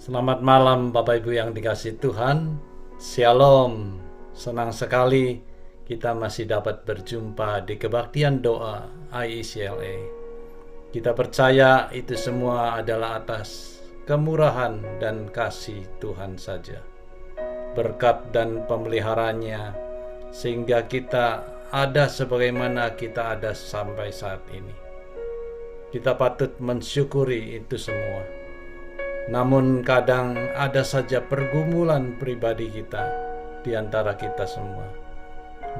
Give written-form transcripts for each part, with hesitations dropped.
Selamat malam Bapak Ibu yang dikasihi Tuhan. Shalom. Senang sekali kita masih dapat berjumpa di kebaktian doa IECLA. Kita percaya itu semua adalah atas kemurahan dan kasih Tuhan saja. Berkat dan pemeliharaannya sehingga kita ada sebagaimana kita ada sampai saat ini. Kita patut mensyukuri itu semua. Namun kadang ada saja pergumulan pribadi kita di antara kita semua.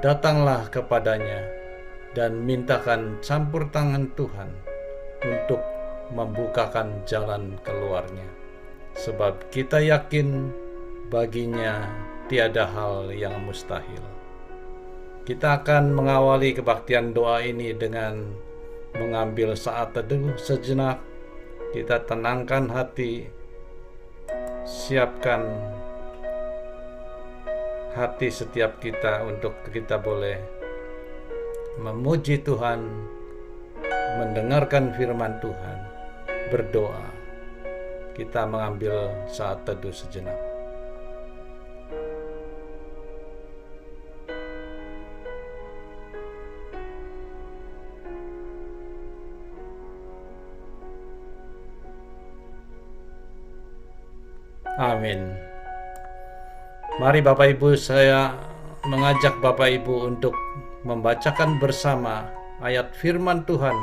Datanglah kepadanya dan mintakan campur tangan Tuhan untuk membukakan jalan keluarnya. Sebab kita yakin baginya tiada hal yang mustahil. Kita akan mengawali kebaktian doa ini dengan mengambil saat teduh sejenak. Kita tenangkan hati, siapkan hati setiap kita untuk kita boleh memuji Tuhan, mendengarkan firman Tuhan, berdoa. Kita mengambil saat teduh sejenak. Amin. Mari Bapak Ibu, saya mengajak Bapak Ibu untuk membacakan bersama ayat firman Tuhan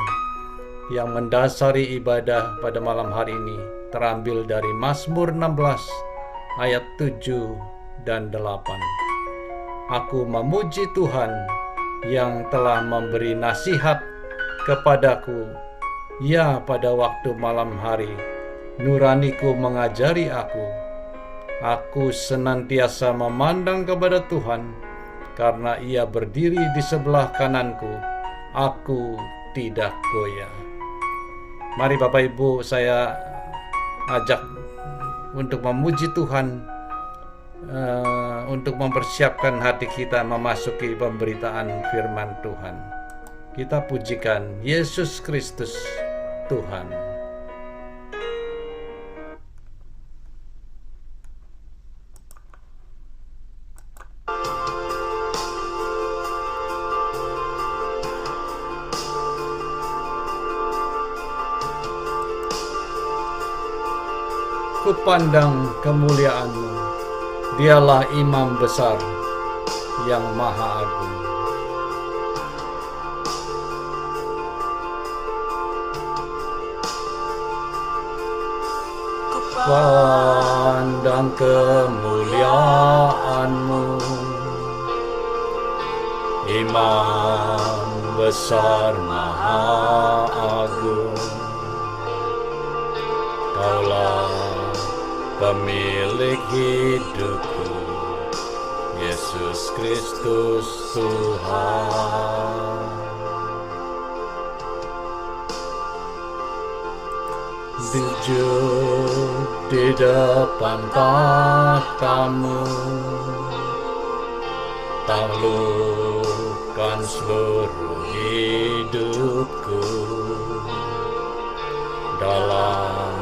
yang mendasari ibadah pada malam hari ini, terambil dari Mazmur 16 ayat 7 dan 8. Aku memuji Tuhan yang telah memberi nasihat kepadaku, ya pada waktu malam hari nuraniku mengajari aku. Aku senantiasa memandang kepada Tuhan, karena Ia berdiri di sebelah kananku, aku tidak goyah. Mari Bapak Ibu, saya ajak untuk memuji Tuhan, untuk mempersiapkan hati kita memasuki pemberitaan firman Tuhan. Kita pujikan Yesus Kristus Tuhan. Kupandang kemuliaan-Mu, Dialah Imam besar yang Maha Agung. Kupandang kemuliaan-Mu, Imam besar Maha Agung. Kaulah pemilik hidupku, Yesus Kristus Tuhan. Sujud di depan tahta-Mu, taklukkan seluruh hidupku dalam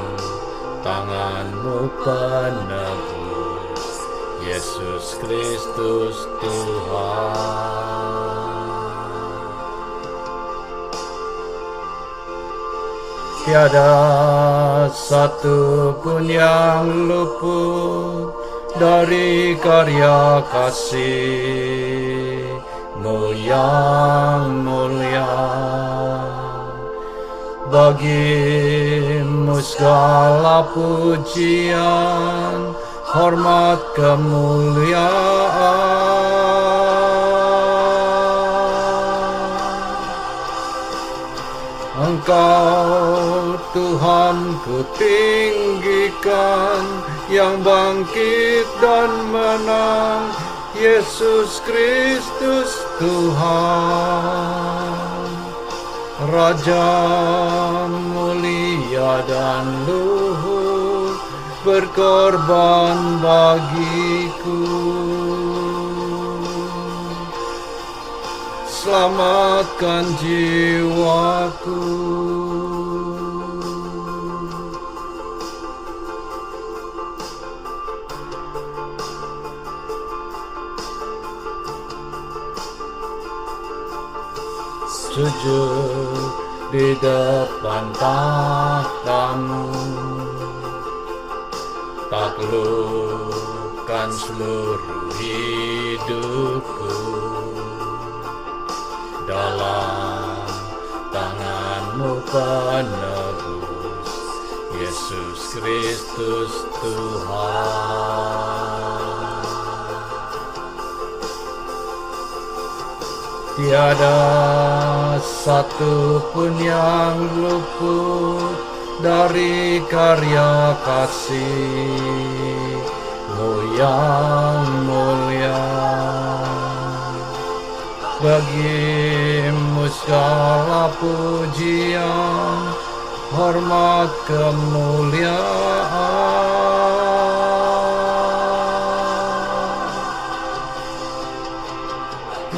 tangan-Mu penebus, Yesus Kristus Tuhan. Tiada satu pun yang luput dari karya kasih-Mu yang mulia. Bagi-Mu segala pujian, hormat, kemuliaan. Engkau Tuhan ku tinggikan, yang bangkit dan menang, Yesus Kristus Tuhan. Raja mulia dan luhur, berkorban bagiku. Selamatkan jiwaku. sujud di depan takhtamu. Taklukkan seluruh hidupku dalam tangan-Mu penebus, Yesus Kristus Tuhan. Tiada satu pun yang luput dari karya kasih-Mu yang mulia. Bagi-Mu segala pujian, hormat, kemuliaan.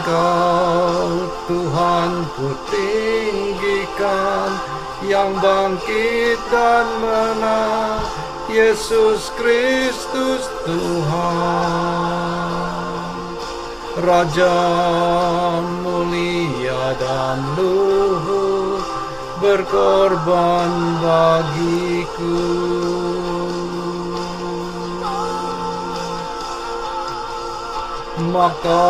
Engkau Tuhan ku tinggikan, yang bangkit dan menang, Yesus Kristus Tuhan. Raja mulia dan luhur, berkorban bagiku. Maka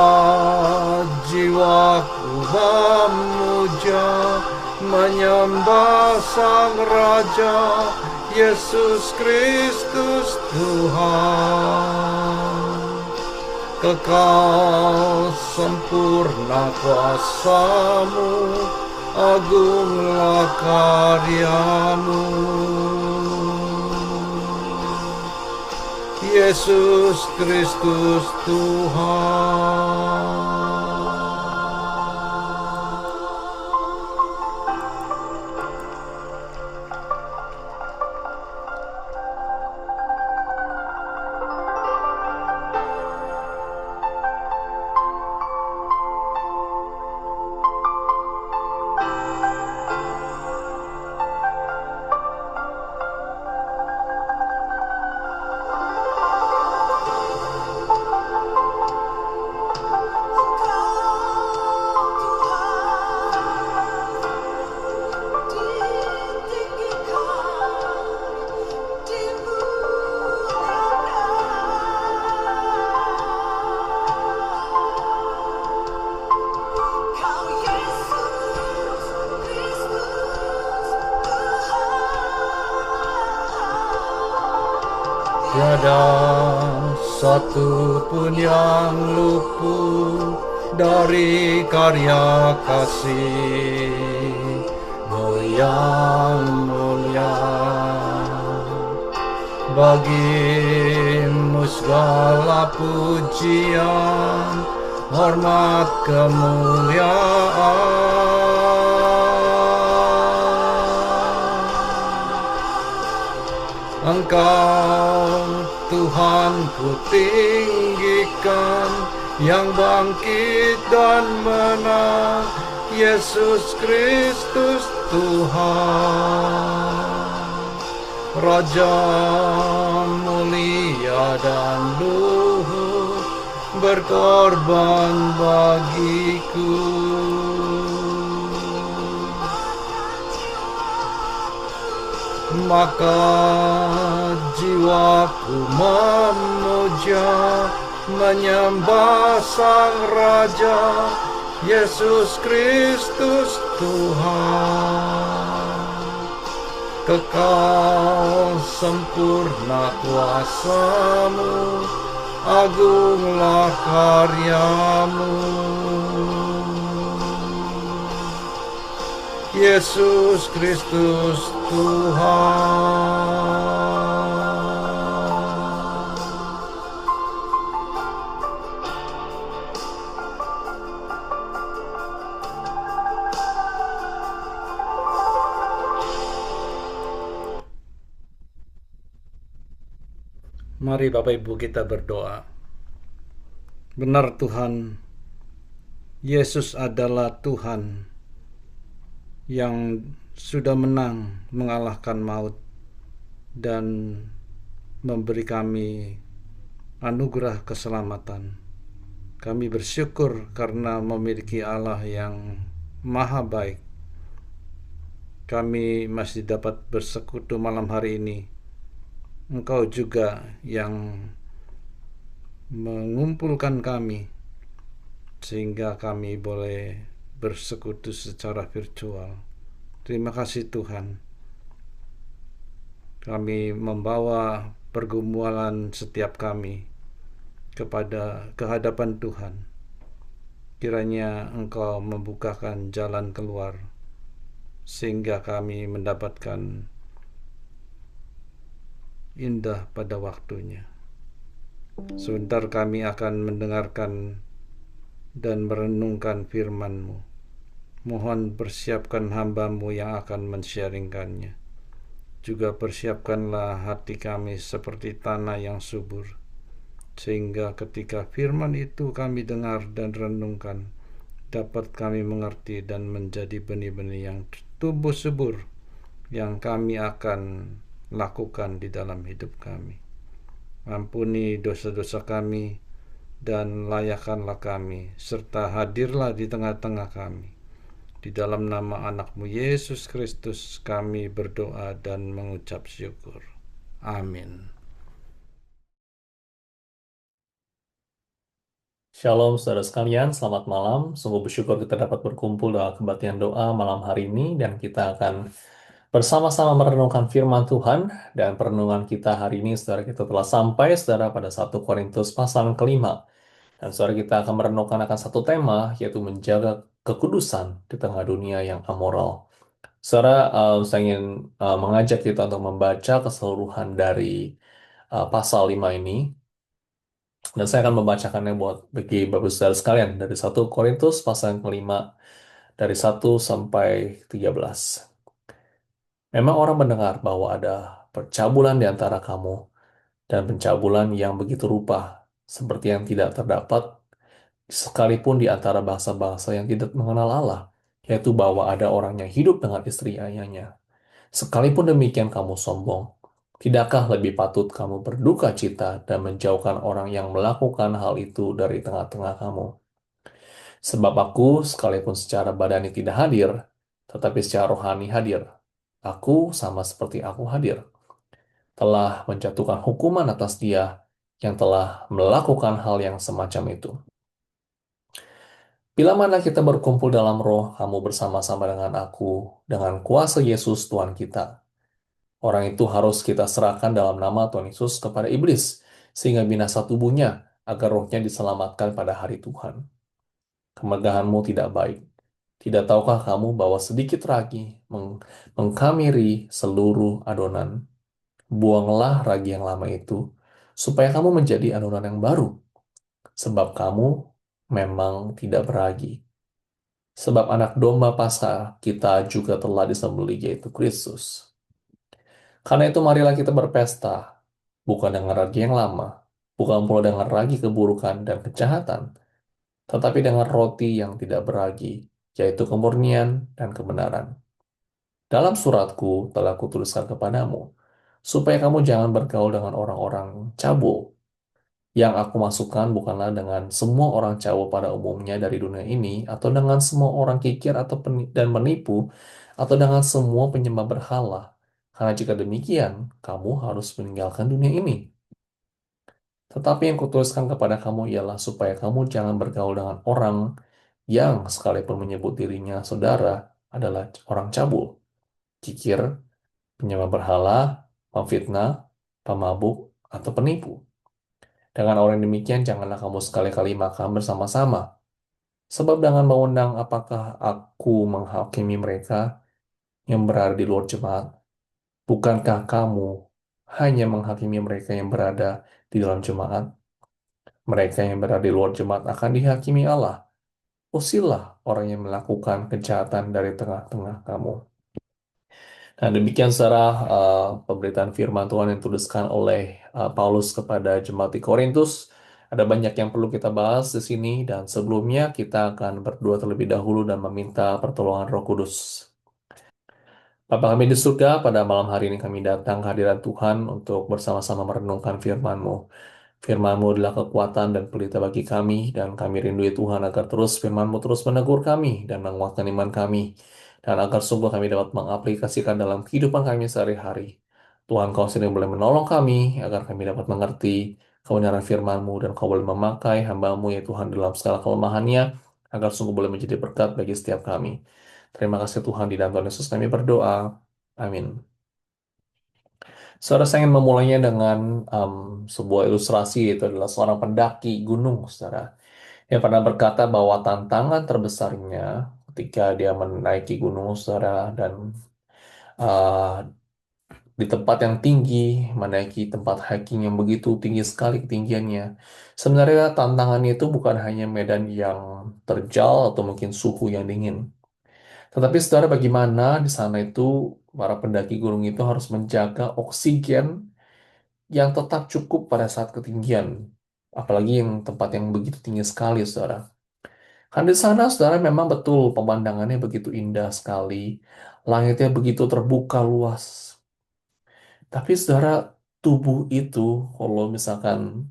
jiwaku memuja, menyembah Sang Raja, Yesus Kristus Tuhan. Kekal sempurna kuasa-Mu, agunglah karya-Mu. Yesus Kristus Tuhan. Tiada satu pun yang luput dari karya kasih-Mu yang mulia. Bagi-Mu segala pujian, hormat, kemuliaan. Engkau Tuhan ku tinggikan, yang bangkit dan menang, Yesus Kristus Tuhan. Raja mulia dan luhur, berkorban bagiku. Maka jiwaku memuja, menyembah Sang Raja, Yesus Kristus Tuhan. Kekal sempurna kuasa-Mu, agunglah karya-Mu. Yesus Kristus Tuhan. Mari Bapak Ibu kita berdoa. Benar Tuhan, Yesus adalah Tuhan yang sudah menang mengalahkan maut dan memberi kami anugerah keselamatan. Kami bersyukur karena memiliki Allah yang maha baik. Kami masih dapat bersekutu malam hari ini. Engkau juga yang mengumpulkan kami sehingga kami boleh bersekutu secara virtual. Terima kasih Tuhan. Kami membawa pergumulan setiap kami kepada kehadapan Tuhan. Kiranya Engkau membukakan jalan keluar sehingga kami mendapatkan indah pada waktunya. Sebentar kami akan mendengarkan dan merenungkan firman-Mu. Mohon persiapkan hamba-Mu yang akan men-sharingkannya. Juga persiapkanlah hati kami seperti tanah yang subur, sehingga ketika firman itu kami dengar dan renungkan, dapat kami mengerti dan menjadi benih-benih yang tumbuh subur, yang kami akan lakukan di dalam hidup kami. Ampuni dosa-dosa kami, dan layakkanlah kami, serta hadirlah di tengah-tengah kami. Di dalam nama anak-Mu Yesus Kristus kami berdoa dan mengucap syukur. Amin. Shalom saudara sekalian, selamat malam. Sungguh bersyukur kita dapat berkumpul dalam kebaktian doa malam hari ini dan kita akan bersama-sama merenungkan firman Tuhan. Dan perenungan kita hari ini, saudara, kita telah sampai, saudara, pada 1 Korintus pasal kelima. Dan saudara, kita akan merenungkan akan satu tema, yaitu menjaga kekudusan di tengah dunia yang amoral. Saudara, saya ingin mengajak kita untuk membaca keseluruhan dari pasal 5 ini. Dan saya akan membacakannya buat bagi Bapak Saudara sekalian dari 1 Korintus pasal yang kelima dari 1 sampai 13. Memang orang mendengar bahwa ada percabulan di antara kamu dan pencabulan yang begitu rupa seperti yang tidak terdapat sekalipun di antara bangsa-bangsa yang tidak mengenal Allah, yaitu bahwa ada orang yang hidup dengan istri ayahnya. Sekalipun demikian kamu sombong, tidakkah lebih patut kamu berduka cita dan menjauhkan orang yang melakukan hal itu dari tengah-tengah kamu? Sebab aku, sekalipun secara badani tidak hadir, tetapi secara rohani hadir. Aku, sama seperti aku hadir, telah menjatuhkan hukuman atas dia yang telah melakukan hal yang semacam itu. Bila mana kita berkumpul dalam roh, kamu bersama-sama dengan aku, dengan kuasa Yesus Tuhan kita. Orang itu harus kita serahkan dalam nama Tuhan Yesus kepada iblis, sehingga binasa tubuhnya, agar rohnya diselamatkan pada hari Tuhan. Kemegahanmu tidak baik. Tidak tahukah kamu bahwa sedikit ragi mengkamiri seluruh adonan? Buanglah ragi yang lama itu, supaya kamu menjadi adonan yang baru, sebab kamu memang tidak beragi. Sebab anak domba Paskah kita juga telah disembelih, yaitu Kristus. Karena itu marilah kita berpesta, bukan dengan ragi yang lama, bukan pula dengan ragi keburukan dan kejahatan, tetapi dengan roti yang tidak beragi, yaitu kemurnian dan kebenaran. Dalam suratku telah kutuliskan kepadamu, supaya kamu jangan bergaul dengan orang-orang cabul. Yang aku masukkan bukanlah dengan semua orang cabul pada umumnya dari dunia ini, atau dengan semua orang kikir atau dan menipu, atau dengan semua penyembah berhala. Karena jika demikian, kamu harus meninggalkan dunia ini. Tetapi yang kutuliskan kepada kamu ialah supaya kamu jangan bergaul dengan orang yang sekalipun menyebut dirinya saudara adalah orang cabul, kikir, penyembah berhala, pemfitnah, pemabuk, atau penipu. Dengan orang demikian, janganlah kamu sekali-kali makan bersama-sama. Sebab dengan mengundang apakah aku menghakimi mereka yang berada di luar jemaat? Bukankah kamu hanya menghakimi mereka yang berada di dalam jemaat? Mereka yang berada di luar jemaat akan dihakimi Allah. Usirlah orang yang melakukan kejahatan dari tengah-tengah kamu. Nah, demikian secara pemberitaan firman Tuhan yang dituliskan oleh Paulus kepada jemaat di Korintus. Ada banyak yang perlu kita bahas di sini, dan sebelumnya kita akan berdoa terlebih dahulu dan meminta pertolongan Roh Kudus. Bapa kami di surga, pada malam hari ini kami datang ke hadirat Tuhan untuk bersama-sama merenungkan firman-Mu. Firman-Mu adalah kekuatan dan pelita bagi kami, dan kami rindu ya Tuhan agar terus Firman-Mu terus menegur kami dan menguatkan iman kami, dan agar sungguh kami dapat mengaplikasikan dalam kehidupan kami sehari-hari. Tuhan, Kau sendiri boleh menolong kami agar kami dapat mengerti kebenaran firman-Mu, dan Kau boleh memakai hamba-Mu ya Tuhan dalam segala kelemahannya, agar sungguh boleh menjadi berkat bagi setiap kami. Terima kasih Tuhan, di dalam Tuhan Yesus kami berdoa. Amin. Saudara, saya ingin memulainya dengan sebuah ilustrasi, yaitu adalah seorang pendaki gunung, saudara, yang pernah berkata bahwa tantangan terbesarnya ketika dia menaiki gunung, saudara, dan uh, di tempat yang tinggi, menaiki tempat hiking yang begitu tinggi sekali ketinggiannya. Sebenarnya tantangannya itu bukan hanya medan yang terjal atau mungkin suhu yang dingin. Tetapi saudara, bagaimana di sana itu para pendaki gunung itu harus menjaga oksigen yang tetap cukup pada saat ketinggian. Apalagi yang tempat yang begitu tinggi sekali, saudara. Kan di sana, saudara, memang betul pemandangannya begitu indah sekali. Langitnya begitu terbuka luas. Tapi saudara, tubuh itu kalau misalkan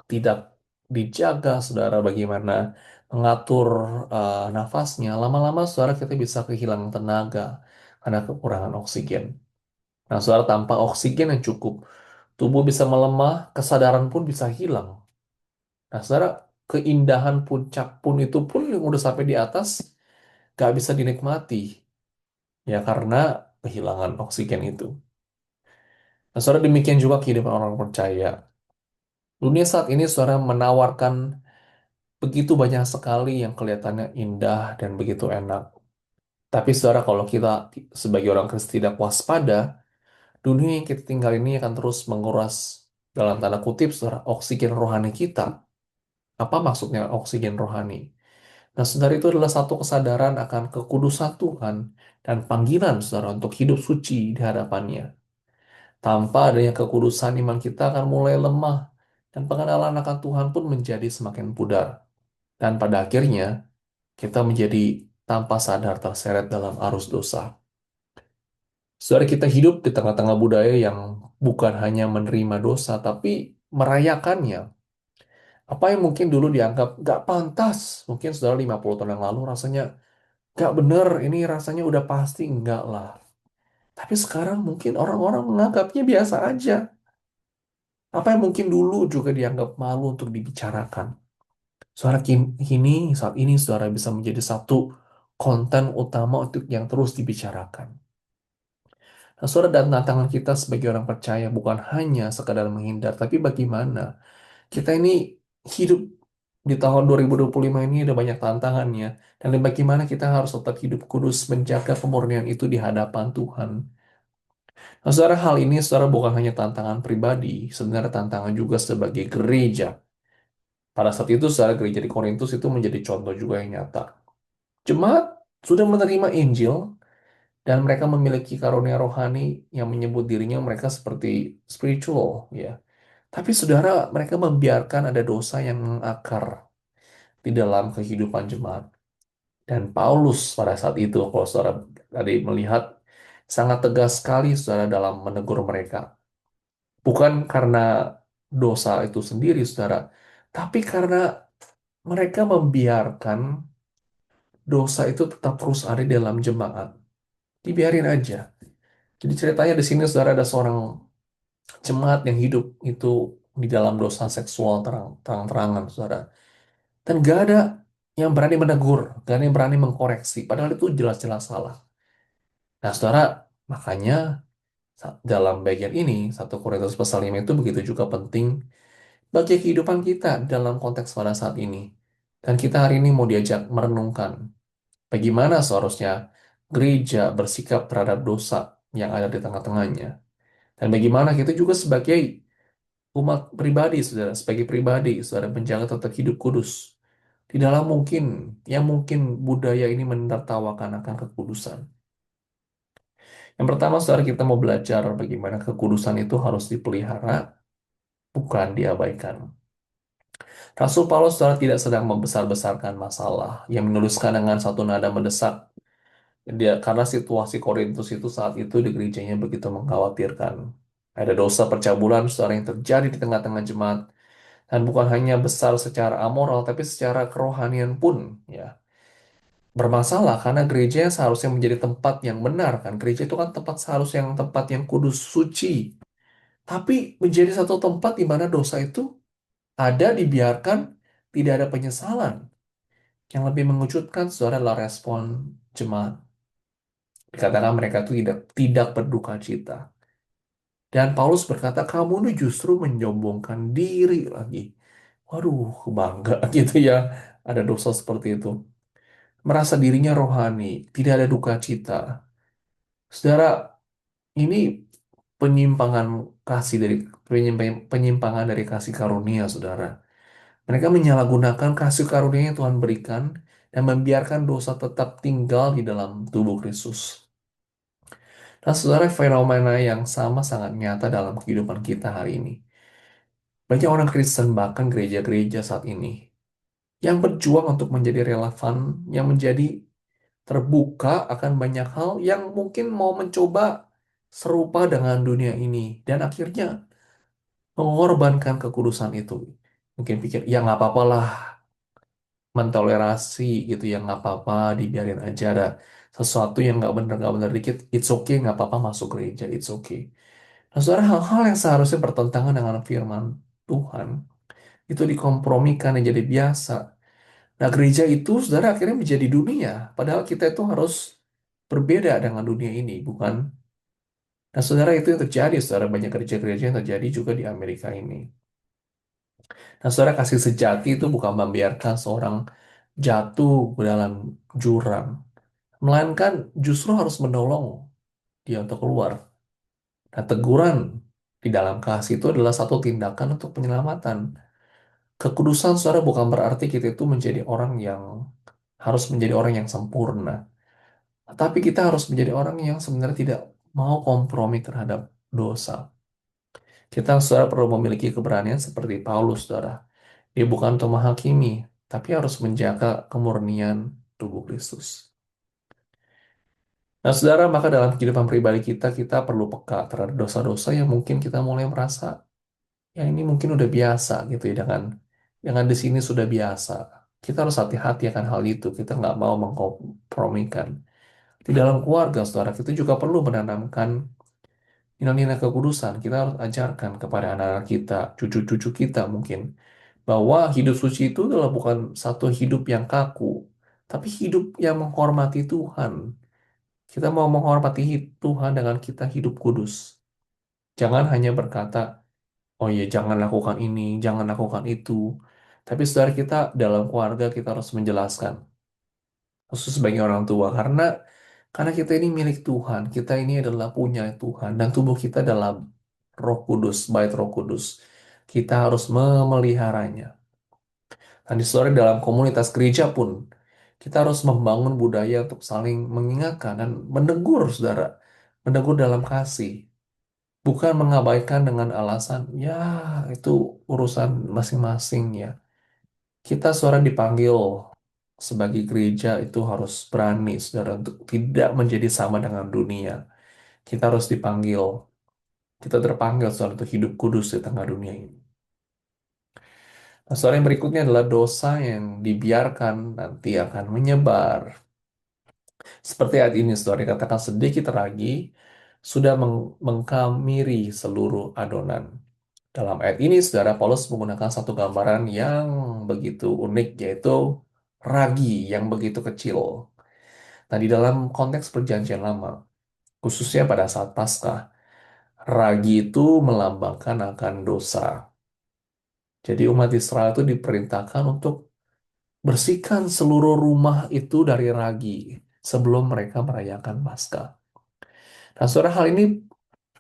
tidak dijaga, saudara, bagaimana mengatur nafasnya, lama-lama saudara kita bisa kehilangan tenaga karena kekurangan oksigen. Nah, saudara, tanpa oksigen yang cukup, tubuh bisa melemah, kesadaran pun bisa hilang. Nah, saudara, keindahan puncak pun itu pun yang udah sampai di atas, gak bisa dinikmati. Ya, karena kehilangan oksigen itu. Nah, saudara, demikian juga kehidupan orang percaya. Dunia saat ini, saudara, menawarkan begitu banyak sekali yang kelihatannya indah dan begitu enak. Tapi, saudara, kalau kita sebagai orang Kristen tidak waspada, dunia yang kita tinggal ini akan terus menguras, dalam tanda kutip, saudara, oksigen rohani kita. Apa maksudnya oksigen rohani? Nah, saudara, itu adalah satu kesadaran akan kekudusan Tuhan dan panggilan saudara untuk hidup suci di hadapannya. Tanpa adanya kekudusan, iman kita akan mulai lemah dan pengenalan akan Tuhan pun menjadi semakin pudar. Dan pada akhirnya, kita menjadi tanpa sadar terseret dalam arus dosa. Saudara, kita hidup di tengah-tengah budaya yang bukan hanya menerima dosa, tapi merayakannya. Apa yang mungkin dulu dianggap gak pantas, mungkin saudara 50 tahun yang lalu rasanya gak bener, ini rasanya udah pasti enggak lah. Tapi sekarang mungkin orang-orang menganggapnya biasa aja. Apa yang mungkin dulu juga dianggap malu untuk dibicarakan. Saat ini, saudara bisa menjadi satu konten utama untuk yang terus dibicarakan. Nah, saudara, dan tantangan kita sebagai orang percaya bukan hanya sekadar menghindar, tapi bagaimana kita ini hidup di tahun 2025 ini ada banyak tantangannya. Dan bagaimana kita harus tetap hidup kudus, menjaga kemurnian itu di hadapan Tuhan. Nah, saudara, hal ini saudara bukan hanya tantangan pribadi, sebenarnya tantangan juga sebagai gereja. Pada saat itu, saudara, gereja di Korintus itu menjadi contoh juga yang nyata. Jemaat sudah menerima Injil, dan mereka memiliki karunia rohani yang menyebut dirinya mereka seperti spiritual, ya. Tapi saudara, mereka membiarkan ada dosa yang mengakar di dalam kehidupan jemaat. Dan Paulus pada saat itu, kalau saudara tadi melihat, sangat tegas sekali saudara dalam menegur mereka. Bukan karena dosa itu sendiri, saudara, tapi karena mereka membiarkan dosa itu tetap terus ada di dalam jemaat. Dibiarin aja. Jadi ceritanya di sini, saudara, ada seorang jemaat yang hidup itu di dalam dosa seksual terang-terangan, saudara. Dan gak ada yang berani menegur, gak ada yang berani mengkoreksi, padahal itu jelas-jelas salah. Nah, saudara, makanya dalam bagian ini, 1 Korintus pasal 5 itu begitu juga penting bagi kehidupan kita dalam konteks pada saat ini. Dan kita hari ini mau diajak merenungkan bagaimana seharusnya gereja bersikap terhadap dosa yang ada di tengah-tengahnya. Dan bagaimana kita juga sebagai umat pribadi, saudara, sebagai pribadi, saudara, menjaga tetap hidup kudus. Di dalam yang mungkin budaya ini menertawakan akan kekudusan. Yang pertama, saudara, kita mau belajar bagaimana kekudusan itu harus dipelihara, bukan diabaikan. Rasul Paulus, saudara, tidak sedang membesar-besarkan masalah, yang menuliskan dengan satu nada mendesak. Karena situasi Korintus itu saat itu di gerejanya begitu mengkhawatirkan. Ada dosa percabulan, saudara, yang terjadi di tengah-tengah jemaat. Dan bukan hanya besar secara amoral, tapi secara kerohanian pun ya bermasalah karena gereja seharusnya menjadi tempat yang benar kan. Gereja itu kan tempat seharusnya yang tempat yang kudus suci. Tapi menjadi satu tempat di mana dosa itu ada dibiarkan, tidak ada penyesalan. Yang lebih mengejutkan saudara adalah respon jemaat. Dikatakan mereka itu tidak berduka cita. Dan Paulus berkata, kamu ini justru menyombongkan diri lagi. Waduh, bangga gitu ya. Ada dosa seperti itu. Merasa dirinya rohani, tidak ada duka cita. Saudara, ini penyimpangan penyimpangan dari kasih karunia, saudara. Mereka menyalahgunakan kasih karunia yang Tuhan berikan dan membiarkan dosa tetap tinggal di dalam tubuh Kristus. Nah, saudara, fenomena yang sama sangat nyata dalam kehidupan kita hari ini. Banyak orang Kristen, bahkan gereja-gereja saat ini, yang berjuang untuk menjadi relevan, yang menjadi terbuka akan banyak hal yang mungkin mau mencoba serupa dengan dunia ini. Dan akhirnya mengorbankan kekudusan itu. Mungkin pikir, ya nggak apa-apa lah, mentolerasi gitu ya, nggak apa-apa, dibiarin aja ada sesuatu yang nggak benar dikit, it's okay, nggak apa-apa masuk gereja, it's okay. Nah, saudara, hal-hal yang seharusnya bertentangan dengan firman Tuhan, itu dikompromikan dan jadi biasa. Nah, gereja itu, saudara, akhirnya menjadi dunia. Padahal kita itu harus berbeda dengan dunia ini, bukan? Nah, saudara, itu yang terjadi, saudara. Banyak gereja-gereja yang terjadi juga di Amerika ini. Nah, saudara, kasih sejati itu bukan membiarkan seorang jatuh ke dalam jurang, melainkan justru harus menolong dia untuk keluar. Nah, teguran di dalam kasih itu adalah satu tindakan untuk penyelamatan. Kekudusan, saudara, bukan berarti kita itu menjadi orang yang harus menjadi orang yang sempurna. Tapi kita harus menjadi orang yang sebenarnya tidak mau kompromi terhadap dosa. Kita, saudara, perlu memiliki keberanian seperti Paulus, saudara. Dia bukan untuk menghakimi, tapi harus menjaga kemurnian tubuh Kristus. Nah, saudara, maka dalam kehidupan pribadi kita, kita perlu peka terhadap dosa-dosa yang mungkin kita mulai merasa, ya ini mungkin udah biasa gitu ya, dengan di sini sudah biasa. Kita harus hati-hati akan hal itu. Kita nggak mau mengkompromikan. Di dalam keluarga, saudara, kita juga perlu menanamkan nilai-nilai kekudusan. Kita harus ajarkan kepada anak-anak kita, cucu-cucu kita mungkin, bahwa hidup suci itu adalah bukan satu hidup yang kaku, tapi hidup yang menghormati Tuhan. Kita mau menghormati Tuhan dengan kita hidup kudus. Jangan hanya berkata, oh iya, jangan lakukan ini, jangan lakukan itu. Tapi saudara, kita dalam keluarga kita harus menjelaskan, khusus bagi orang tua, karena kita ini milik Tuhan, kita ini adalah punya Tuhan, dan tubuh kita adalah Roh Kudus, bait Roh Kudus. Kita harus memeliharanya. Dan di saudara, dalam komunitas gereja pun, kita harus membangun budaya untuk saling mengingatkan dan menegur, saudara. Menegur dalam kasih. Bukan mengabaikan dengan alasan, ya itu urusan masing-masing ya. Kita saudara dipanggil sebagai gereja itu harus berani, saudara, untuk tidak menjadi sama dengan dunia. Kita harus dipanggil, kita terpanggil saudara untuk hidup kudus di tengah dunia ini. Nah, saudara, yang berikutnya adalah dosa yang dibiarkan nanti akan menyebar. Seperti ayat ini, saudara, katakan sedikit lagi sudah mengkamiri seluruh adonan. Dalam ayat ini, saudara, Paulus menggunakan satu gambaran yang begitu unik, yaitu ragi yang begitu kecil. Nah, di dalam konteks perjanjian lama, khususnya pada saat Paskah, ragi itu melambangkan akan dosa. Jadi umat Israel itu diperintahkan untuk bersihkan seluruh rumah itu dari ragi sebelum mereka merayakan Paskah. Nah, saudara, hal ini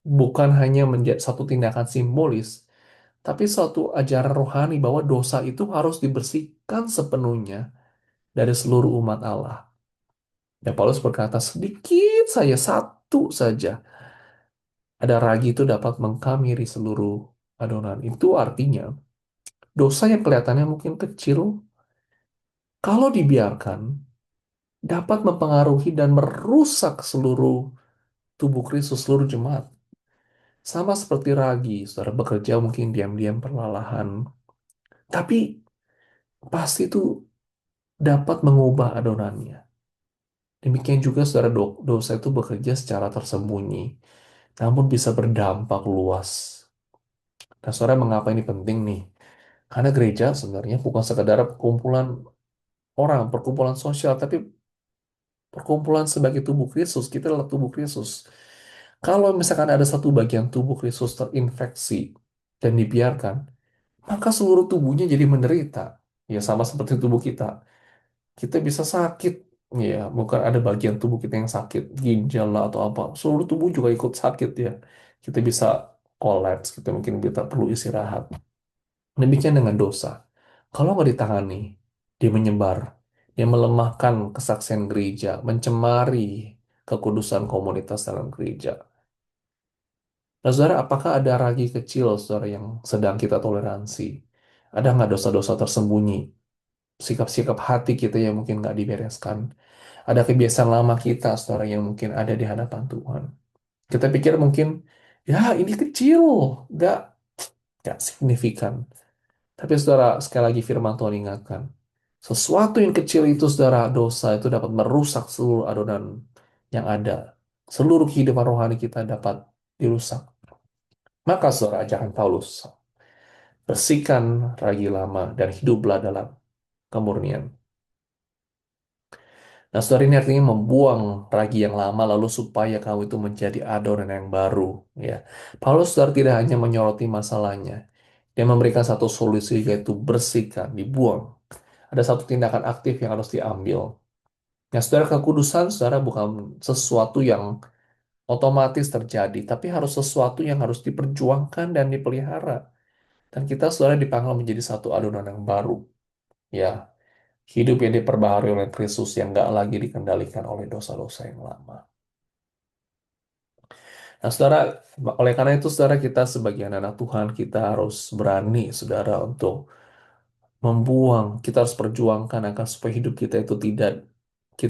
bukan hanya menjadi satu tindakan simbolis, tapi suatu ajaran rohani bahwa dosa itu harus dibersihkan sepenuhnya dari seluruh umat Allah. Dan Paulus berkata, sedikit saja, satu saja, ada ragi itu dapat mengkamiri seluruh adonan. Itu artinya, dosa yang kelihatannya mungkin kecil, kalau dibiarkan, dapat mempengaruhi dan merusak seluruh tubuh Kristus, seluruh jemaat. Sama seperti ragi, saudara, bekerja mungkin diam-diam perlahan, Tapi pasti itu dapat mengubah adonannya. Demikian juga saudara dosa itu bekerja secara tersembunyi, namun bisa berdampak luas. Nah, saudara mengapa ini penting nih? Karena gereja sebenarnya bukan sekedar perkumpulan orang, perkumpulan sosial, tapi perkumpulan sebagai tubuh Kristus. Kita adalah tubuh Kristus. Kalau misalkan ada satu bagian tubuh Kristus terinfeksi dan dibiarkan, maka seluruh tubuhnya jadi menderita. Ya sama seperti tubuh kita. Kita bisa sakit. Ya, bukan ada bagian tubuh kita yang sakit, ginjal lah atau apa. Seluruh tubuh juga ikut sakit ya. Kita bisa kolaps, kita mungkin kita perlu istirahat. Demikian dengan dosa. Kalau nggak ditangani, dia menyebar. Dia melemahkan kesaksian gereja, mencemari kekudusan komunitas dalam gereja. Nah, saudara, apakah ada ragi kecil, saudara, yang sedang kita toleransi? Ada nggak dosa-dosa tersembunyi? Sikap-sikap hati kita yang mungkin nggak dibereskan? Ada kebiasaan lama kita, saudara, yang mungkin ada di hadapan Tuhan. Kita pikir mungkin, ya ini kecil, nggak, nggak signifikan. Tapi saudara, sekali lagi firman Tuhan ingatkan, sesuatu yang kecil itu, saudara, dosa itu dapat merusak seluruh adonan yang ada. Seluruh kehidupan rohani kita dapat dirusak. Maka saudara, ajaran Paulus, bersihkan ragi lama dan hiduplah dalam kemurnian. Nah, saudara, ini artinya membuang ragi yang lama lalu supaya kamu itu menjadi adonan yang baru. Ya, Paulus saudara tidak hanya menyoroti masalahnya, dia memberikan satu solusi yaitu bersihkan, dibuang. Ada satu tindakan aktif yang harus diambil. Nah, saudara, kekudusan saudara bukan sesuatu yang otomatis terjadi, tapi harus sesuatu yang harus diperjuangkan dan dipelihara. Dan kita saudara dipanggil menjadi satu adonan yang baru. Ya, hidup yang diperbaharui oleh Kristus yang nggak lagi dikendalikan oleh dosa-dosa yang lama. Nah, saudara, oleh karena itu, saudara, kita sebagai anak Tuhan, kita harus berani, saudara, untuk kita harus perjuangkan agar supaya hidup kita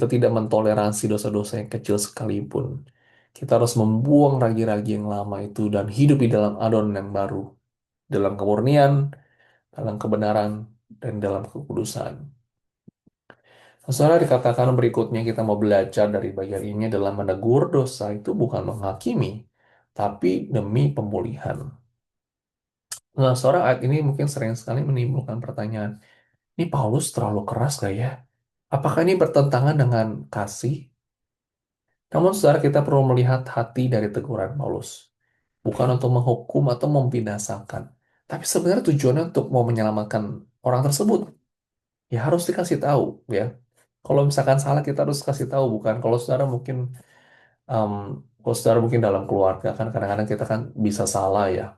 tidak mentoleransi dosa-dosa yang kecil sekalipun. Kita harus membuang ragi-ragi yang lama itu dan hidup di dalam adonan yang baru, dalam kemurnian, dalam kebenaran, dan dalam kekudusan. Saudara, dikatakan berikutnya kita mau belajar dari bagian ini adalah menegur dosa itu bukan menghakimi, tapi demi pemulihan. Nah, saudara, ayat ini mungkin sering sekali menimbulkan pertanyaan, ini Paulus terlalu keras gak ya? Apakah ini bertentangan dengan kasih? Namun, saudara, kita perlu melihat hati dari teguran Paulus. Bukan untuk menghukum atau membinasakan. Tapi sebenarnya tujuannya untuk mau menyelamatkan orang tersebut. Ya harus dikasih tahu, ya. Kalau misalkan salah, kita harus kasih tahu. Bukan kalau saudara mungkin, em, kalau saudara mungkin dalam keluarga, kan kadang-kadang kita kan bisa salah ya.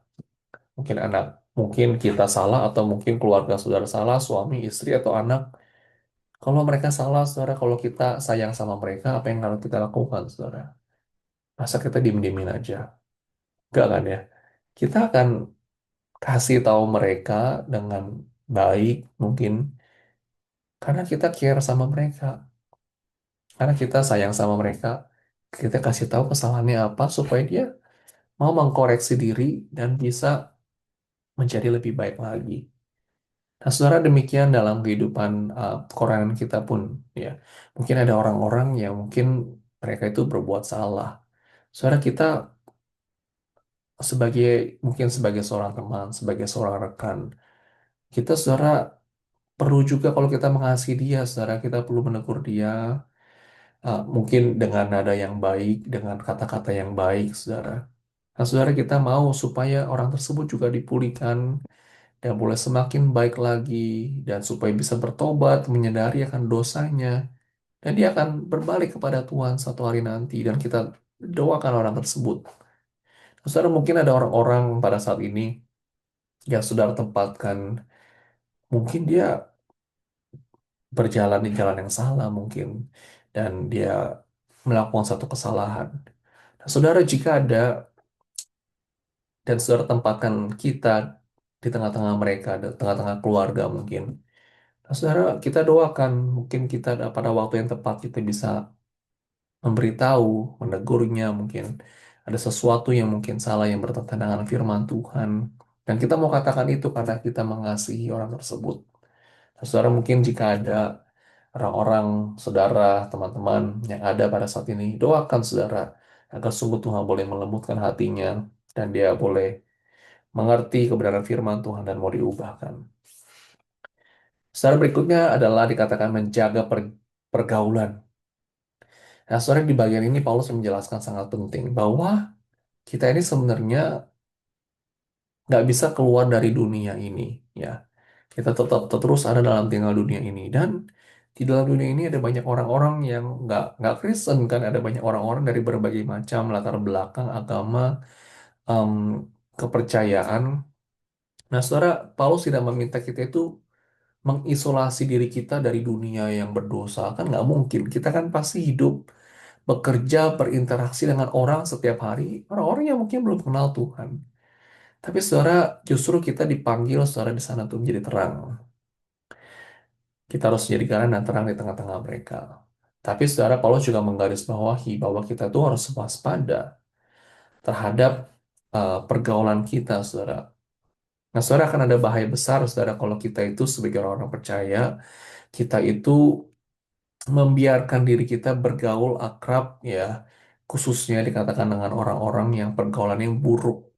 Mungkin kita salah atau mungkin keluarga saudara salah, suami, istri, atau anak. Kalau mereka salah, saudara, kalau kita sayang sama mereka, apa yang harus kita lakukan, saudara? Masa kita diem-diemin aja? Enggak kan ya? Kita akan kasih tahu mereka dengan baik, mungkin karena kita care sama mereka. Karena kita sayang sama mereka, kita kasih tahu kesalahannya apa supaya dia mau mengkoreksi diri dan bisa menjadi lebih baik lagi. Nah, saudara, demikian dalam kehidupan koran kita pun, ya. Mungkin ada orang-orang yang mungkin mereka itu berbuat salah. Saudara, kita sebagai mungkin sebagai seorang teman, sebagai seorang rekan, kita saudara perlu juga kalau kita mengasihi dia, saudara, kita perlu menegur dia, mungkin dengan nada yang baik, dengan kata-kata yang baik, saudara. Nah, saudara, kita mau supaya orang tersebut juga dipulihkan dan boleh semakin baik lagi dan supaya bisa bertobat, menyadari akan dosanya dan dia akan berbalik kepada Tuhan satu hari nanti dan kita doakan orang tersebut. Nah, saudara, mungkin ada orang-orang pada saat ini yang saudara tempatkan, mungkin dia berjalan di jalan yang salah mungkin dan dia melakukan satu kesalahan. Nah, saudara, jika ada dan saudara tempatkan kita di tengah-tengah mereka, di tengah-tengah keluarga mungkin. Nah, saudara, kita doakan, mungkin kita pada waktu yang tepat kita bisa memberitahu, menegurnya mungkin. Ada sesuatu yang mungkin salah yang bertentangan dengan firman Tuhan. Dan kita mau katakan itu karena kita mengasihi orang tersebut. Nah, saudara, mungkin jika ada orang-orang, saudara, teman-teman yang ada pada saat ini, doakan saudara agar sungguh Tuhan boleh melembutkan hatinya dan dia boleh mengerti kebenaran firman Tuhan dan mau diubahkan. Saudara, berikutnya adalah dikatakan menjaga pergaulan. Nah, saudara, di bagian ini Paulus menjelaskan sangat penting bahwa kita ini sebenarnya nggak bisa keluar dari dunia ini, ya. Kita tetap terus ada dalam tinggal dunia ini, dan di dalam dunia ini ada banyak orang-orang yang nggak Kristen, kan, ada banyak orang-orang dari berbagai macam latar belakang agama, em, kepercayaan. Nah, saudara, Paulus tidak meminta kita itu mengisolasi diri kita dari dunia yang berdosa, kan nggak mungkin. Kita kan pasti hidup, bekerja, berinteraksi dengan orang setiap hari, orang-orang yang mungkin belum kenal Tuhan. Tapi saudara, justru kita dipanggil saudara di sana untuk menjadi terang. Kita harus menjadi garam dan terang di tengah-tengah mereka. Tapi saudara, Paulus juga menggarisbawahi bahwa kita tuh harus waspada terhadap pergaulan kita, saudara. Nah, saudara, akan ada bahaya besar, saudara, kalau kita itu sebagai orang percaya, kita itu membiarkan diri kita bergaul akrab, ya, khususnya dikatakan dengan orang-orang yang pergaulan yang buruk.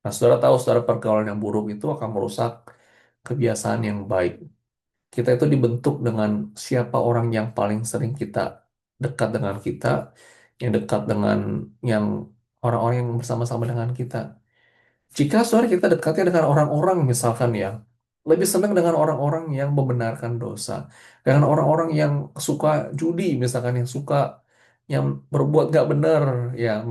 Nah, saudara tahu, saudara, pergaulan yang buruk itu akan merusak kebiasaan yang baik. Kita itu dibentuk dengan siapa orang yang paling sering kita dekat dengan kita, yang dekat dengan yang orang-orang yang bersama-sama dengan kita. Jika saudara kita dekatnya dengan orang-orang misalkan ya, lebih senang dengan orang-orang yang membenarkan dosa, dengan orang-orang yang suka judi misalkan, yang suka yang berbuat gak benar, ya,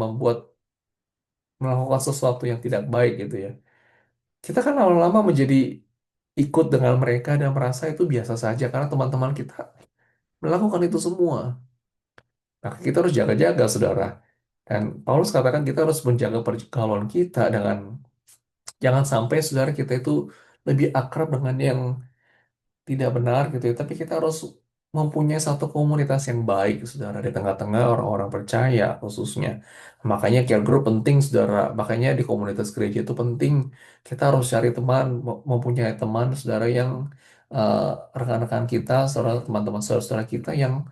melakukan sesuatu yang tidak baik gitu ya. Kita kan lama-lama menjadi ikut dengan mereka dan merasa itu biasa saja karena teman-teman kita melakukan itu semua. Nah, kita harus jaga-jaga, saudara. Dan Paulus katakan kita harus menjaga pergaulan kita dengan jangan sampai, saudara, kita itu lebih akrab dengan yang tidak benar gitu ya. Tapi kita harus mempunyai satu komunitas yang baik, saudara, di tengah-tengah orang-orang percaya khususnya. Makanya care group penting, saudara. Makanya di komunitas gereja itu penting. Kita harus cari teman, mempunyai teman, saudara, yang eh, rekan-rekan kita, saudara, teman-teman saudara kita yang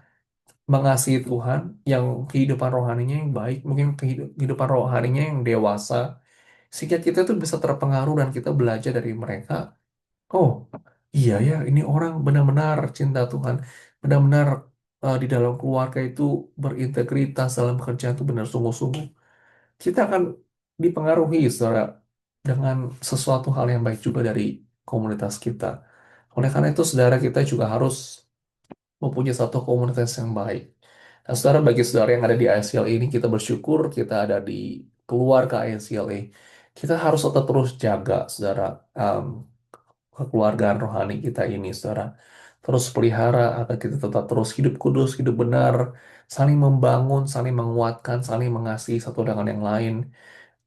mengasihi Tuhan, yang kehidupan rohaninya yang baik, mungkin kehidupan rohaninya yang dewasa, sehingga kita tuh bisa terpengaruh dan kita belajar dari mereka. Oh, iya ya, ini orang benar-benar cinta Tuhan, benar-benar di dalam keluarga itu berintegritas, dalam pekerjaan itu benar sungguh-sungguh. Kita akan dipengaruhi, saudara, dengan sesuatu hal yang baik juga dari komunitas kita. Oleh karena itu, saudara, kita juga harus mempunyai satu komunitas yang baik. Nah, saudara, bagi saudara yang ada di ICL ini, kita bersyukur kita ada di keluarga ICLA. Kita harus tetap terus jaga, saudara, um, kekeluargaan rohani kita ini, saudara. Terus pelihara agar kita tetap terus hidup kudus, hidup benar, saling membangun, saling menguatkan, saling mengasihi satu dengan yang lain.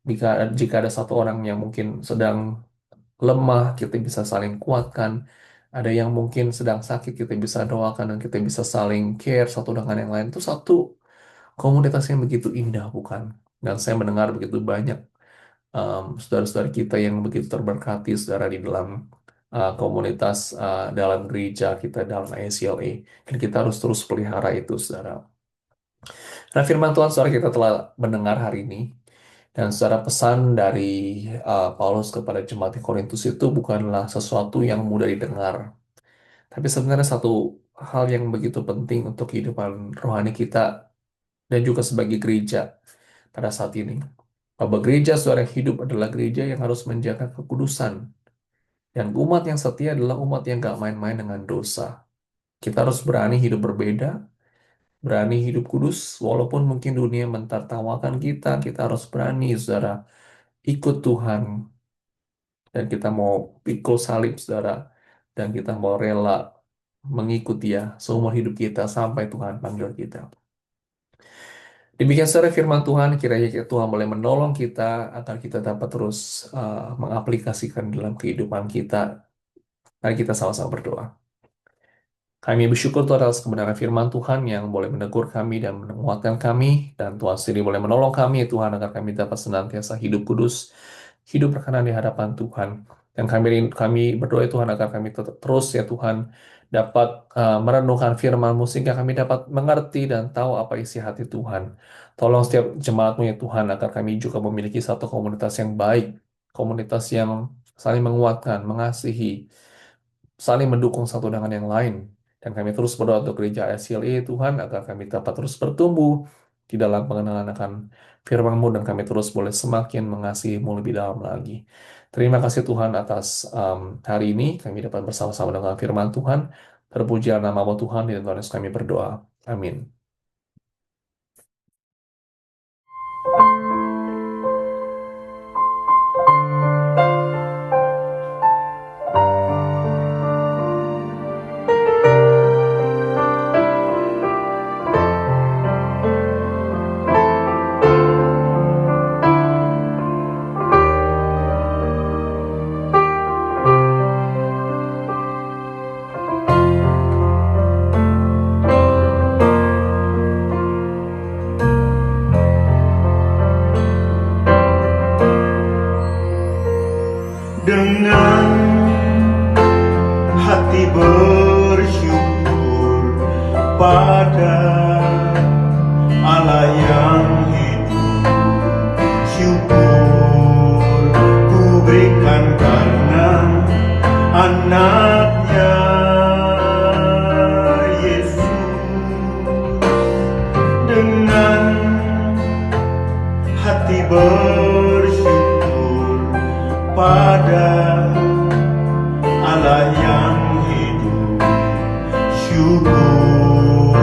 Jika jika ada satu orang yang mungkin sedang lemah, kita bisa saling kuatkan. Ada yang mungkin sedang sakit, kita bisa doakan dan kita bisa saling care satu dengan yang lain. Itu satu komunitas yang begitu indah, bukan? Dan saya mendengar begitu banyak saudara-saudara kita yang begitu terberkati, saudara, di dalam komunitas, dalam gereja kita, dalam ICLA. Dan kita harus terus pelihara itu, saudara. Nah, firman Tuhan, saudara, kita telah mendengar hari ini. Dan secara pesan dari Paulus kepada jemaat di Korintus itu bukanlah sesuatu yang mudah didengar. Tapi sebenarnya satu hal yang begitu penting untuk kehidupan rohani kita dan juga sebagai gereja pada saat ini. Bahwa gereja, saudara, yang hidup adalah gereja yang harus menjaga kekudusan. Dan umat yang setia adalah umat yang gak main-main dengan dosa. Kita harus berani hidup berbeda, berani hidup kudus, walaupun mungkin dunia mentertawakan kita, kita harus berani, saudara, ikut Tuhan, dan kita mau pikul salib, saudara, dan kita mau rela mengikut Dia seumur hidup kita sampai Tuhan panggil kita. Demikian, saudara, firman Tuhan, kiranya Tuhan boleh menolong kita agar kita dapat terus mengaplikasikan dalam kehidupan kita. Mari kita sama-sama berdoa. Kami bersyukur Tuhan atas kebenaran firman Tuhan yang boleh menegur kami dan menguatkan kami, dan Tuhan sendiri boleh menolong kami, Tuhan, agar kami dapat senantiasa hidup kudus hidup berkenan di hadapan Tuhan. Dan kami berdoa ya Tuhan agar kami tetap terus ya Tuhan dapat merenungkan firman-Mu sehingga kami dapat mengerti dan tahu apa isi hati Tuhan. Tolong setiap jemaat-Mu ya Tuhan agar kami juga memiliki satu komunitas yang baik, komunitas yang saling menguatkan, mengasihi, saling mendukung satu dengan yang lain. Dan kami terus berdoa untuk gereja ICLE Tuhan agar kami dapat terus bertumbuh di dalam pengenalan akan firman-Mu dan kami terus boleh semakin mengasihi-Mu lebih dalam lagi. Terima kasih Tuhan atas hari ini kami dapat bersama-sama dengan firman Tuhan. Terpujilah nama-Mu Tuhan, di dalam Tuhan Yesus kami berdoa. Amin. Dengan hati bersyukur pada Allah yang hidup, syukur ku berikan karena anaknya Yesus. Dengan hati bersyukur pada Allah yang hidup, syukur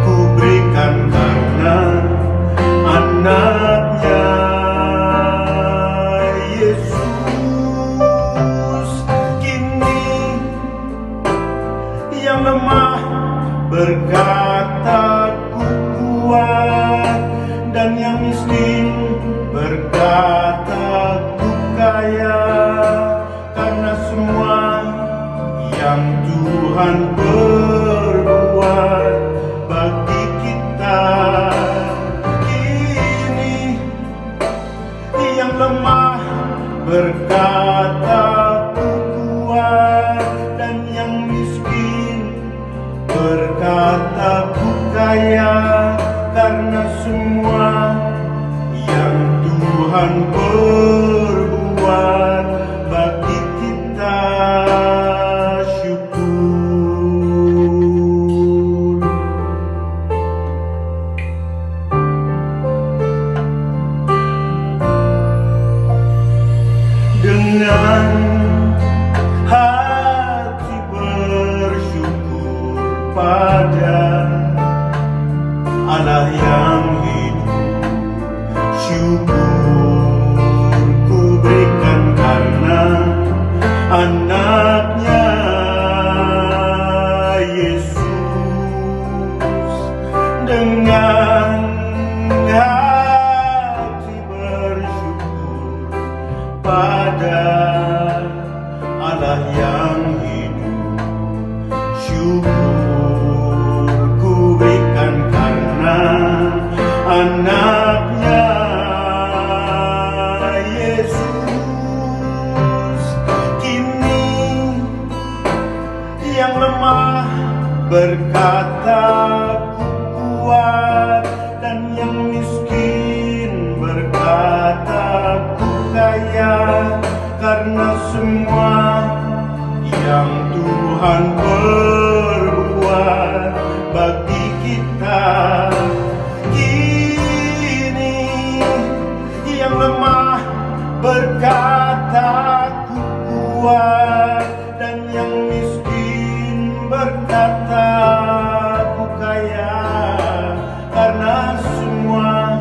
ku berikan karena anaknya Yesus. Kini yang lemah berkata ku kuat, dan yang miskin berkata ku kaya, karena semua yang Tuhan perbuat bagi kita. Kini yang lemah berkata ku kuat, dan yang miskin berkata ku kaya, karena semua yang Tuhan perbuat bagi kita. Syukur. Dengan hati bersyukur pada Allah yang hidup, syukur ku berikan karena anaknya Yesus. Dengan hati bersyukur pada Allah yang hidup, syukur ku berikan karena anaknya Yesus. Kini yang lemah berkata ku kuat, dan yang miskin berkata ku kaya, karena semua yang Tuhan perbuat bagi kita. Kini yang lemah berkata ku kuat, dan yang miskin berkata ku kaya, karena semua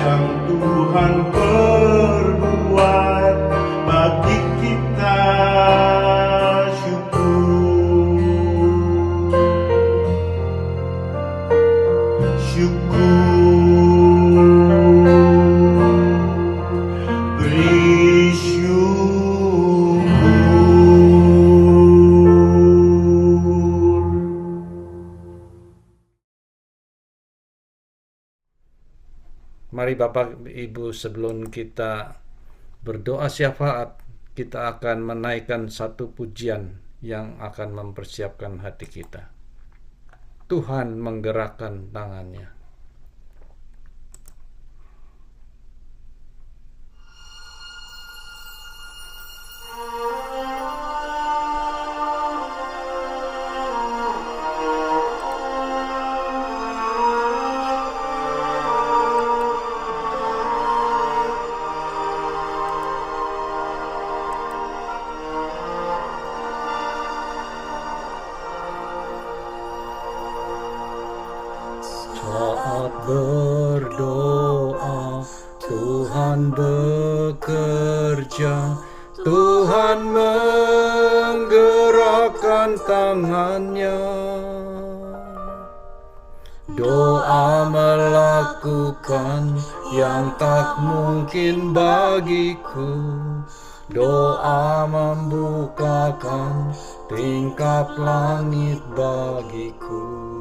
yang Tuhan perbuat bagi kita. Syukur, beri syukur. Mari Bapak Ibu, sebelum kita berdoa syafaat, kita akan menaikkan satu pujian yang akan mempersiapkan hati kita. Tuhan menggerakkan tangannya. Saat berdoa, Tuhan bekerja, Tuhan menggerakkan tangannya. Doa melakukan yang tak mungkin bagiku. Doa membukakan tingkap langit bagiku.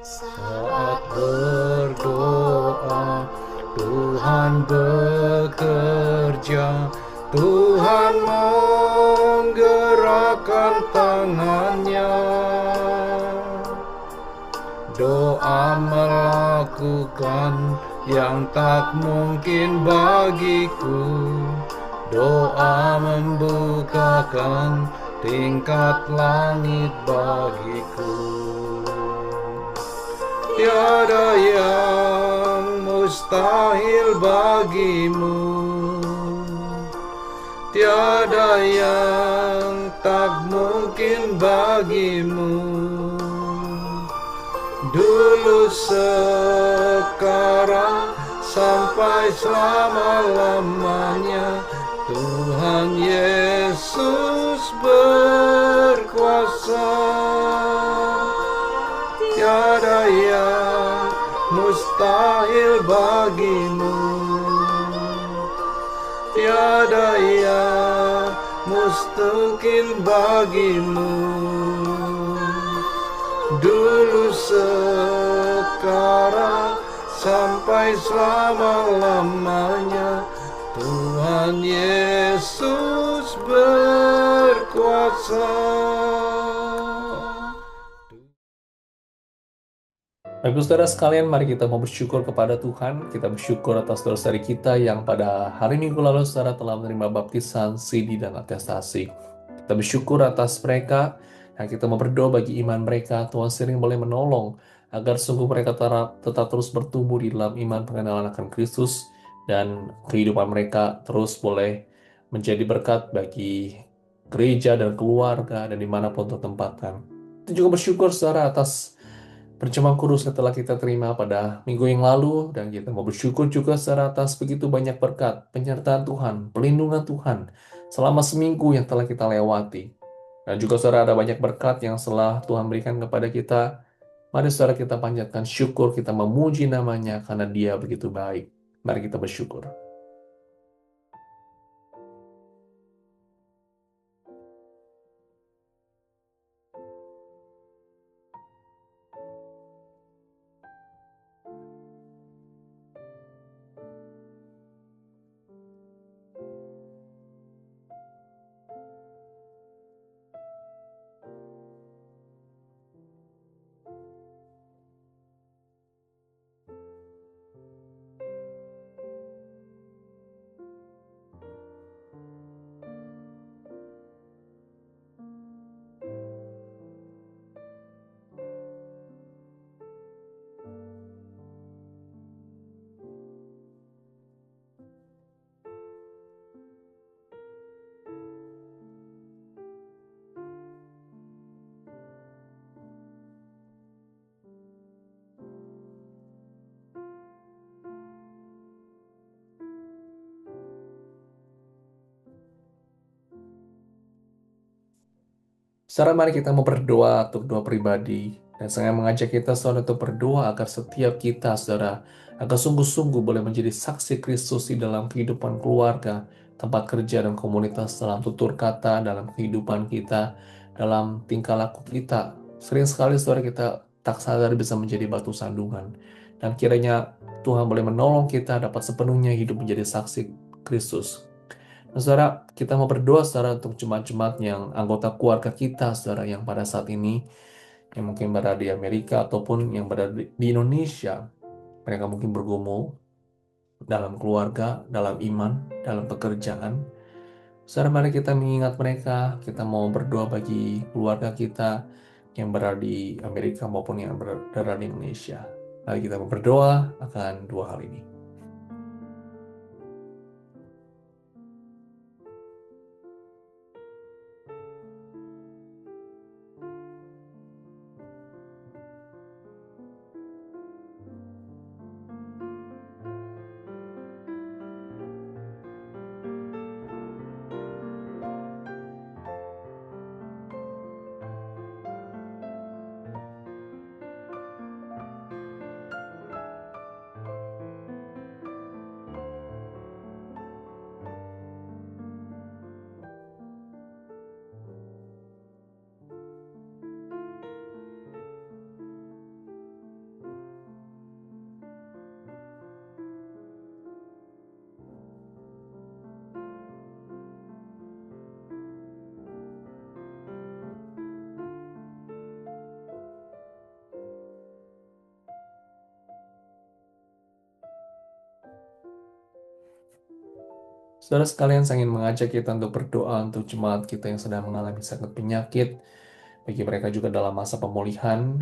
Saat berdoa, Tuhan bekerja, Tuhan menggerakkan tangannya. Doa melakukan yang tak mungkin bagiku. Doa membukakan tingkat langit bagiku. Tiada yang mustahil bagimu, tiada yang tak mungkin bagimu. Dulu, sekarang, sampai selama-lamanya, Tuhan Yesus berkuasa. Tiada yang mustahil bagimu, tiada yang mustahil bagimu. Dulu, sekarang, sampai selama-lamanya, Tuhan Yesus berkuasa. Baik, saudara sekalian, mari kita mau bersyukur kepada Tuhan. Kita bersyukur atas saudara-saudari kita yang pada hari Minggu lalu saudara telah menerima baptisan, sidi, dan atestasi. Kita bersyukur atas mereka, dan kita mau berdoa bagi iman mereka. Tuhan sering boleh menolong agar sungguh mereka tetap terus bertumbuh di dalam iman pengenalan akan Kristus, dan kehidupan mereka terus boleh menjadi berkat bagi gereja dan keluarga dan dimanapun tertempatkan. Kita juga bersyukur saudara atas perjamuan kudus yang telah kita terima pada minggu yang lalu, dan kita mau bersyukur juga secara atas begitu banyak berkat, penyertaan Tuhan, pelindungan Tuhan selama seminggu yang telah kita lewati. Dan juga saudara ada banyak berkat yang telah Tuhan berikan kepada kita. Mari saudara kita panjatkan syukur, kita memuji namanya karena Dia begitu baik. Mari kita bersyukur. Saudara, mari kita mau berdoa untuk doa pribadi. Dan saya mengajak kita saudara untuk berdoa agar setiap kita saudara agar sungguh-sungguh boleh menjadi saksi Kristus di dalam kehidupan keluarga, tempat kerja dan komunitas, dalam tutur kata, dalam kehidupan kita, dalam tingkah laku kita. Sering sekali saudara kita tak sadar bisa menjadi batu sandungan. Dan kiranya Tuhan boleh menolong kita dapat sepenuhnya hidup menjadi saksi Kristus. Nah, saudara, kita mau berdoa saudara untuk jemaat-jemaat yang anggota keluarga kita, saudara, yang pada saat ini yang mungkin berada di Amerika ataupun yang berada di Indonesia. Mereka mungkin bergumul dalam keluarga, dalam iman, dalam pekerjaan. Saudara, mari kita mengingat mereka. Kita mau berdoa bagi keluarga kita yang berada di Amerika maupun yang berada di Indonesia. Mari kita berdoa akan dua hal ini. Saudara sekalian, saya ingin mengajak kita untuk berdoa untuk jemaat kita yang sedang mengalami sakit penyakit, bagi mereka juga dalam masa pemulihan.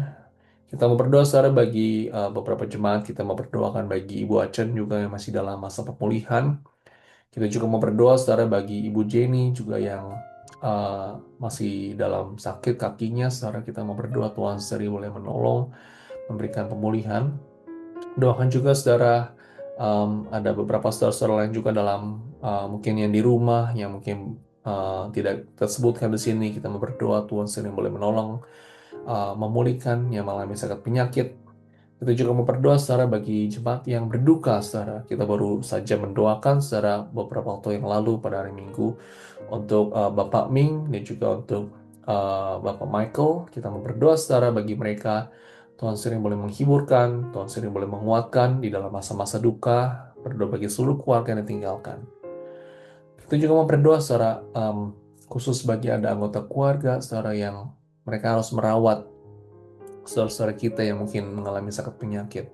Kita mau berdoa saudara bagi beberapa jemaat, kita mau berdoakan bagi Ibu Acen juga yang masih dalam masa pemulihan. Kita juga mau berdoa saudara bagi Ibu Jenny juga yang masih dalam sakit kakinya. Saudara, kita mau berdoa Tuhan sendiri boleh menolong, memberikan pemulihan. Doakan juga saudara, ada beberapa saudara-saudara lain juga dalam mungkin yang di rumah, yang mungkin tidak tersebutkan di sini. Kita mau berdoa Tuhan sendiri boleh menolong, memulihkan yang mengalami sakit penyakit. Kita juga mau berdoa saudara bagi jemaat yang berduka saudara. Kita baru saja mendoakan saudara beberapa waktu yang lalu pada hari Minggu untuk Bapak Ming dan juga untuk Bapak Michael. Kita mau berdoa saudara bagi mereka. Tuhan sering boleh menghiburkan, Tuhan sering boleh menguatkan di dalam masa-masa duka. Berdoa bagi seluruh keluarga yang ditinggalkan. Kita juga mau berdoa saudara khusus bagi ada anggota keluarga saudara yang mereka harus merawat saudara-saudara kita yang mungkin mengalami sakit penyakit.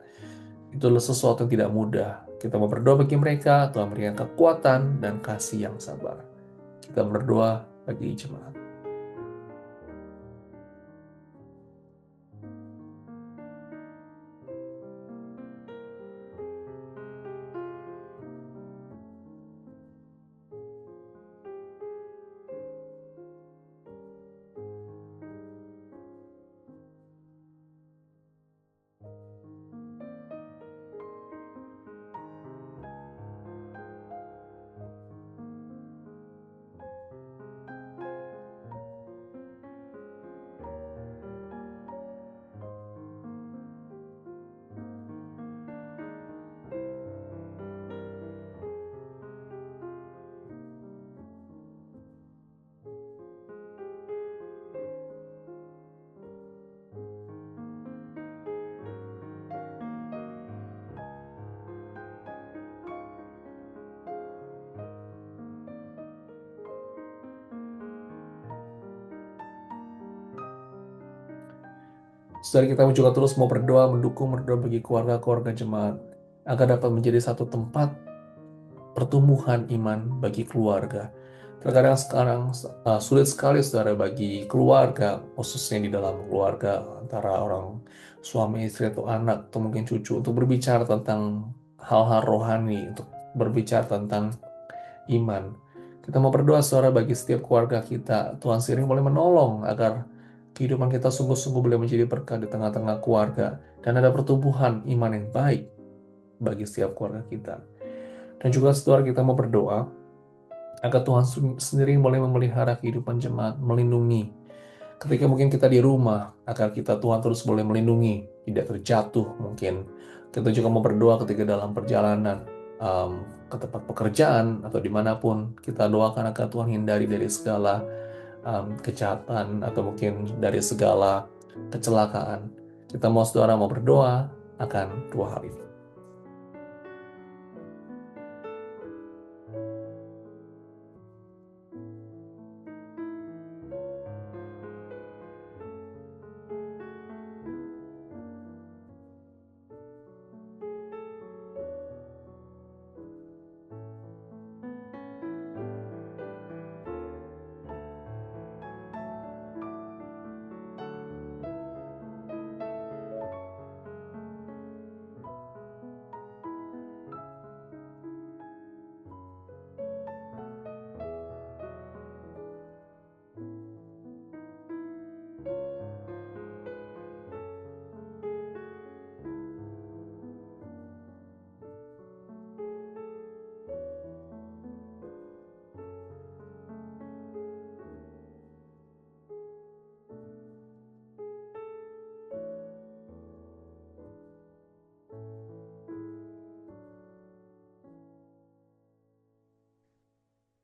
Itu adalah sesuatu yang tidak mudah. Kita mau berdoa bagi mereka, Tuhan berikan kekuatan dan kasih yang sabar. Kita berdoa bagi jemaat. Saudara, kita juga terus mau berdoa, berdoa bagi keluarga-keluarga jemaat agar dapat menjadi satu tempat pertumbuhan iman bagi keluarga. Terkadang sekarang sulit sekali saudara bagi keluarga, khususnya di dalam keluarga antara orang suami istri atau anak atau mungkin cucu, untuk berbicara tentang hal-hal rohani, untuk berbicara tentang iman. Kita mau berdoa saudara bagi setiap keluarga kita. Tuhan sendiri boleh menolong agar kehidupan kita sungguh-sungguh boleh menjadi berkat di tengah-tengah keluarga dan ada pertumbuhan iman yang baik bagi setiap keluarga kita. Dan juga saudara, kita mau berdoa agar Tuhan sendiri boleh memelihara kehidupan jemaat, melindungi. Ketika mungkin kita di rumah, agar kita Tuhan terus boleh melindungi, tidak terjatuh mungkin. Kita juga mau berdoa ketika dalam perjalanan ke tempat pekerjaan atau dimanapun, kita doakan agar Tuhan hindari dari segala kejahatan atau mungkin dari segala kecelakaan. Kita mau saudara mau berdoa akan dua hal ini.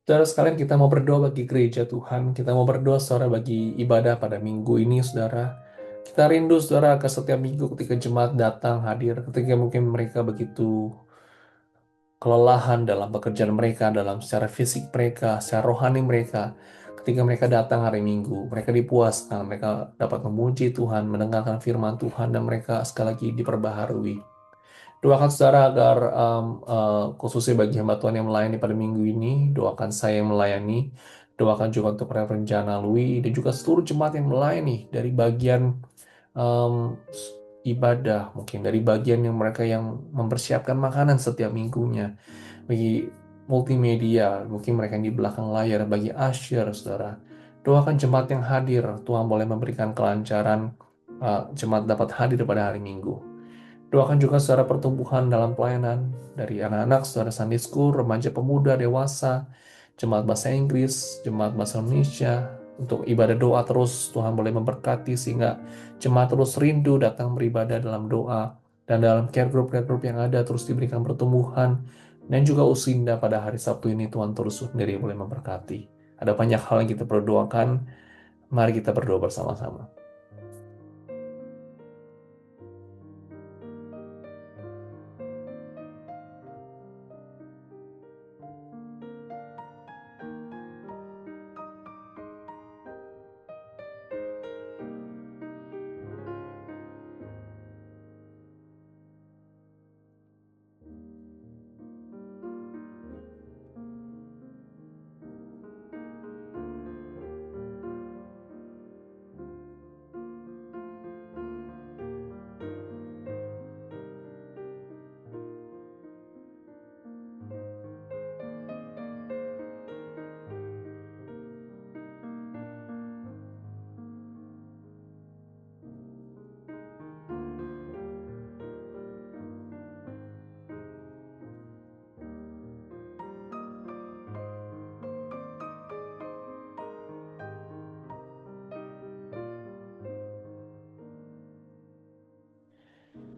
Saudara sekalian, kita mau berdoa bagi gereja Tuhan. Kita mau berdoa, saudara, bagi ibadah pada minggu ini, saudara. Kita rindu, saudara, ke setiap minggu ketika jemaat datang hadir, ketika mungkin mereka begitu kelelahan dalam pekerjaan mereka, dalam secara fisik mereka, secara rohani mereka. Ketika mereka datang hari Minggu, mereka dipuaskan, mereka dapat memuji Tuhan, mendengarkan firman Tuhan, dan mereka sekali lagi diperbaharui. Doakan saudara agar khususnya bagi hamba Tuhan yang melayani pada minggu ini, doakan saya yang melayani, doakan juga untuk para perencana Lui, dan juga seluruh jemaat yang melayani dari bagian um, ibadah, mungkin dari bagian yang mereka yang mempersiapkan makanan setiap minggunya, bagi multimedia, mungkin mereka yang di belakang layar, bagi usher, saudara. Doakan jemaat yang hadir, Tuhan boleh memberikan kelancaran, jemaat dapat hadir pada hari Minggu. Doakan juga saudara pertumbuhan dalam pelayanan dari anak-anak, saudara Sunday School, remaja pemuda, dewasa, jemaat bahasa Inggris, jemaat bahasa Indonesia. Untuk ibadah doa terus Tuhan boleh memberkati sehingga jemaat terus rindu datang beribadah dalam doa, dan dalam care group yang ada terus diberikan pertumbuhan, dan juga usinda pada hari Sabtu ini Tuhan terus sendiri boleh memberkati. Ada banyak hal yang kita perlu doakan. Mari kita berdoa bersama-sama.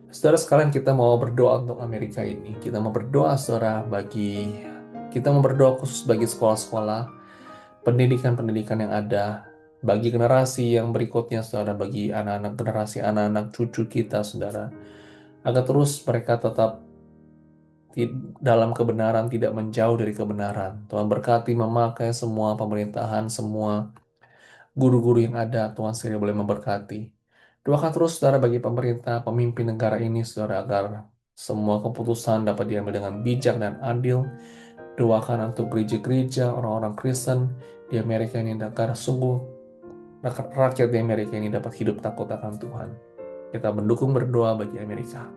Saudara sekalian, kita mau berdoa untuk Amerika ini. Kita mau berdoa, saudara, kita mau berdoa khusus bagi sekolah-sekolah, pendidikan-pendidikan yang ada, bagi generasi yang berikutnya, saudara, bagi anak-anak generasi anak-anak cucu kita, saudara, agar terus mereka tetap dalam kebenaran, tidak menjauh dari kebenaran. Tuhan berkati memakai semua pemerintahan, semua guru-guru yang ada, Tuhan sendiri boleh memberkati. Doakan terus, saudara, bagi pemerintah, pemimpin negara ini, saudara, agar semua keputusan dapat diambil dengan bijak dan adil. Doakan untuk gereja-gereja, orang-orang Kristen di Amerika ini, agar sungguh rakyat di Amerika ini dapat hidup takut akan Tuhan. Kita mendukung berdoa bagi Amerika.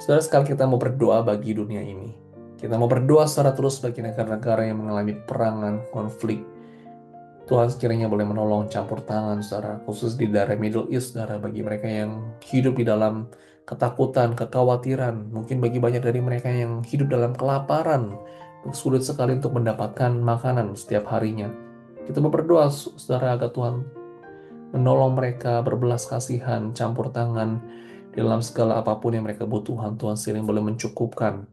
Saudara sekali, kita mau berdoa bagi dunia ini. Kita mau berdoa secara terus bagi negara-negara yang mengalami perangan, konflik. Tuhan sekiranya boleh menolong campur tangan, saudara, khusus di daerah Middle East, saudara, bagi mereka yang hidup di dalam ketakutan, kekhawatiran. Mungkin bagi banyak dari mereka yang hidup dalam kelaparan, sulit sekali untuk mendapatkan makanan setiap harinya. Kita mau berdoa, saudara, agar Tuhan menolong mereka, berbelas kasihan, campur tangan dalam segala apapun yang mereka butuhkan. Tuhan sendiri boleh mencukupkan.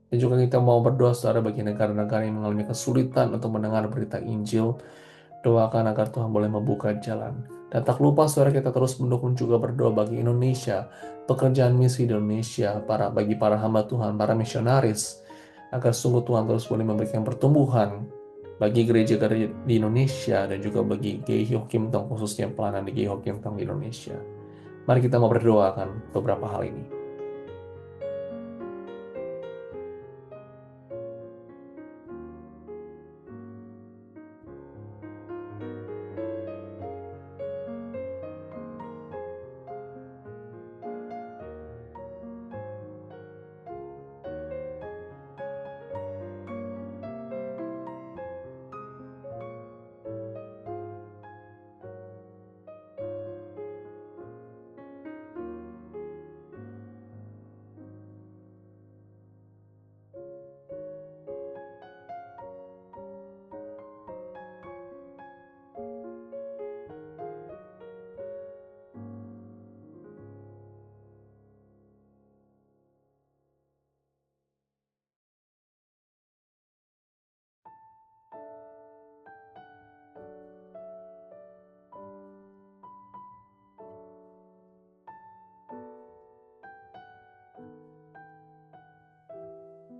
Dan juga kita mau berdoa, saudara, bagi negara-negara yang mengalami kesulitan untuk mendengar berita Injil. Doakan agar Tuhan boleh membuka jalan. Dan tak lupa, saudara, kita terus mendukung juga berdoa bagi Indonesia, pekerjaan misi di Indonesia, bagi para hamba Tuhan, para misionaris, agar sungguh Tuhan terus boleh memberikan pertumbuhan bagi gereja-gereja di Indonesia dan juga bagi GKI Kim Tong, khususnya pelayanan di GKI Kim Tong di Indonesia. Mari kita mau berdoa akan beberapa hal ini.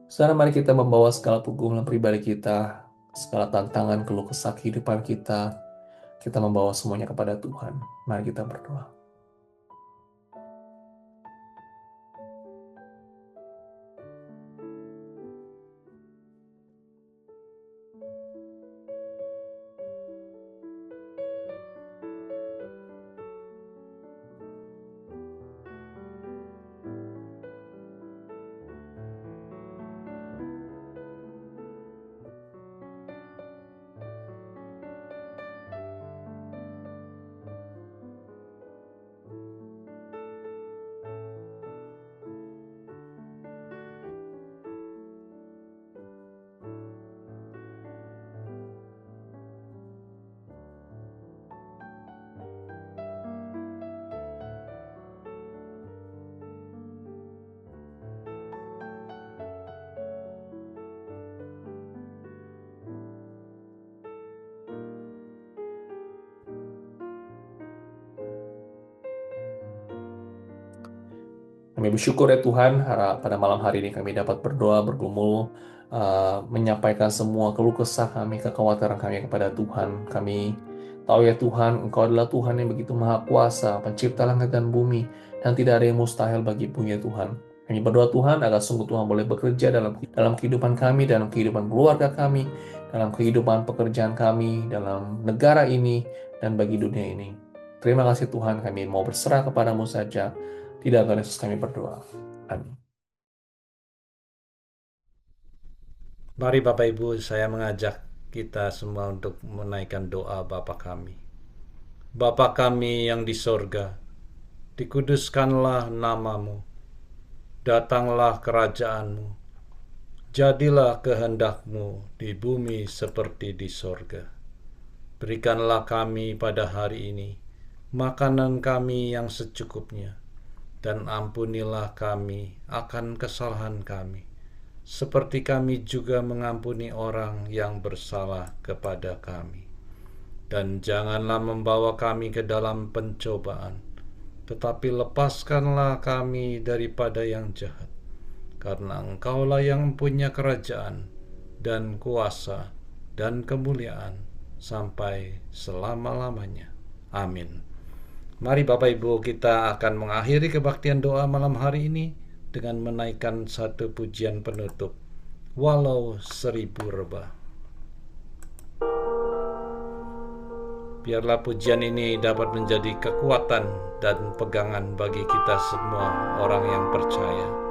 Saudara, mari kita membawa segala pergumulan pribadi kita, segala tantangan, keluh kesah kehidupan kita membawa semuanya kepada Tuhan. Mari kita berdoa. Kami bersyukur ya Tuhan, pada malam hari ini kami dapat berdoa, bergumul, menyampaikan semua keluh kesah kami, kekhawatiran kami kepada Tuhan. Kami tahu ya Tuhan, Engkau adalah Tuhan yang begitu maha kuasa, pencipta langit dan bumi, dan tidak ada yang mustahil bagimu ya Tuhan. Kami berdoa Tuhan agar sungguh Tuhan boleh bekerja dalam kehidupan kami, dalam kehidupan keluarga kami, dalam kehidupan pekerjaan kami, dalam negara ini, dan bagi dunia ini. Terima kasih Tuhan, kami mau berserah kepadamu saja. Tidak akan Yesus kami berdoa. Amin. Mari Bapak Ibu, saya mengajak kita semua untuk menaikkan doa Bapa kami. Bapa kami yang di sorga, dikuduskanlah namamu, datanglah kerajaanmu, jadilah kehendakmu di bumi seperti di sorga. Berikanlah kami pada hari ini makanan kami yang secukupnya, dan ampunilah kami akan kesalahan kami, seperti kami juga mengampuni orang yang bersalah kepada kami. Dan janganlah membawa kami ke dalam pencobaan, tetapi lepaskanlah kami daripada yang jahat. Karena Engkaulah yang punya kerajaan, dan kuasa, dan kemuliaan, sampai selama-lamanya. Amin. Mari Bapak Ibu, kita akan mengakhiri kebaktian doa malam hari ini dengan menaikkan satu pujian penutup, Walau 1000 rebah. Biarlah pujian ini dapat menjadi kekuatan dan pegangan bagi kita semua orang yang percaya.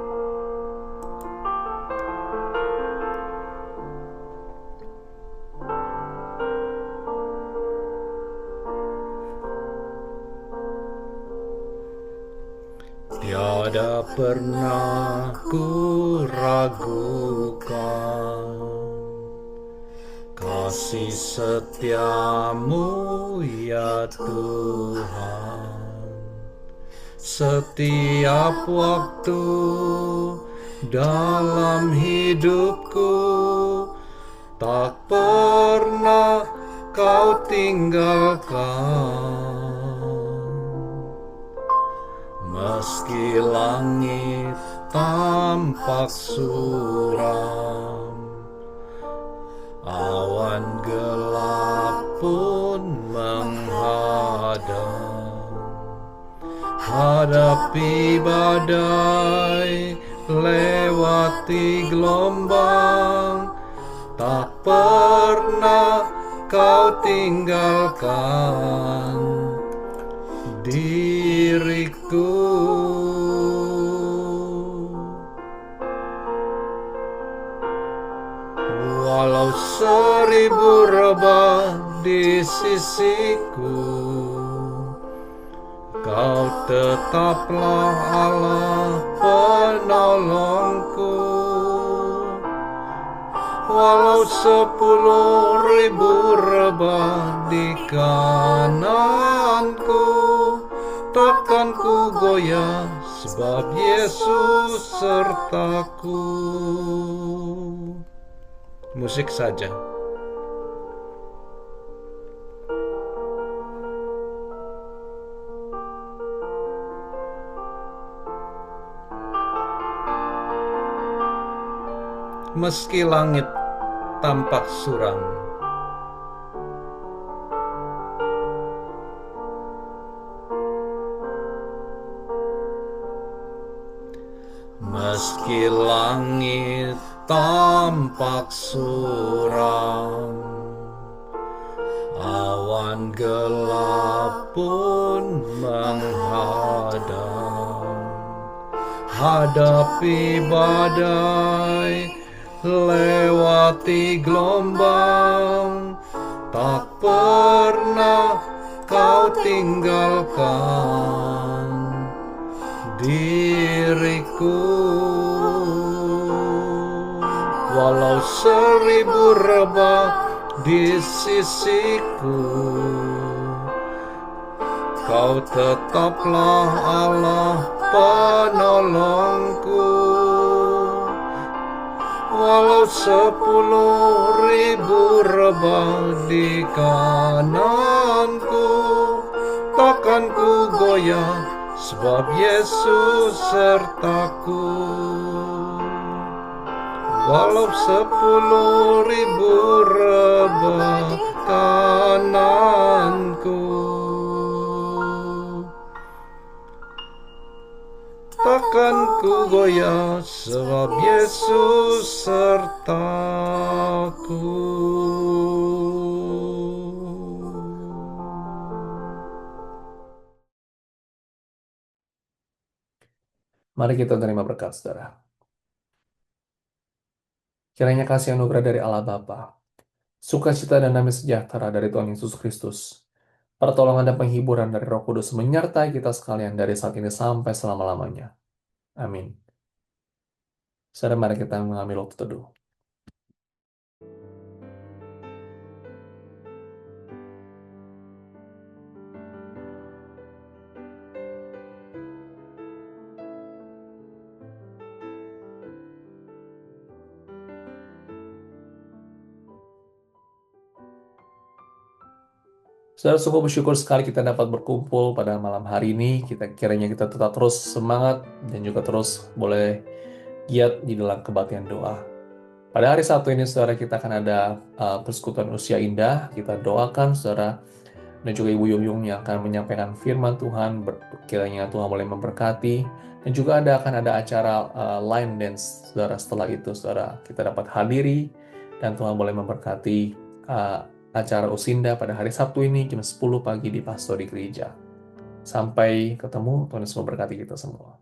Tiada pernah ku ragukan kasih setiamu ya Tuhan. Setiap waktu dalam hidupku tak pernah kau tinggalkan. Meski langit tampak suram, awan gelap pun menghadang. Hadapi badai, lewati gelombang, tak pernah kau tinggalkan diriku. Walau 1000 rebah di sisiku, Kau tetaplah Allah penolongku. Walau 10.000 rebah di kananku, takkan ku goyah, sebab Yesus sertaku. Musik saja. Meski langit tampak suram, meski langit tampak suram, awan gelap pun menghadang. Hadapi badai, lewati gelombang, tak pernah kau tinggalkan diriku. Walau 1000 rebah di sisiku, Kau tetaplah Allah penolongku. Walau 10.000 rebah di kananku, takkan ku goyah, sebab Yesus sertaku. Walau 10.000 rebah kananku, takkan ku goyah, sebab Yesus sertaku. Mari kita terima berkat, saudara. Kiranya kasih anugerah dari Allah Bapa, sukacita dan damai sejahtera dari Tuhan Yesus Kristus, pertolongan dan penghiburan dari Roh Kudus menyertai kita sekalian dari saat ini sampai selama-lamanya. Amin. Saudara, mari kita mengambil waktu teduh. Saudara, sungguh bersyukur sekali kita dapat berkumpul pada malam hari ini. Kiranya kita tetap terus semangat dan juga terus boleh giat di dalam kebaktian doa. Pada hari Sabtu ini, saudara, kita akan ada persekutuan usia indah. Kita doakan saudara dan juga Ibu Yung yang akan menyampaikan firman Tuhan. Kiranya Tuhan boleh memberkati. Dan juga akan ada acara line dance, saudara. Setelah itu, saudara, kita dapat hadiri dan Tuhan boleh memberkati acara Usinda pada hari Sabtu ini jam 10 pagi di Pastori Gereja. Sampai ketemu, Tuhan Yesus memberkati kita semua.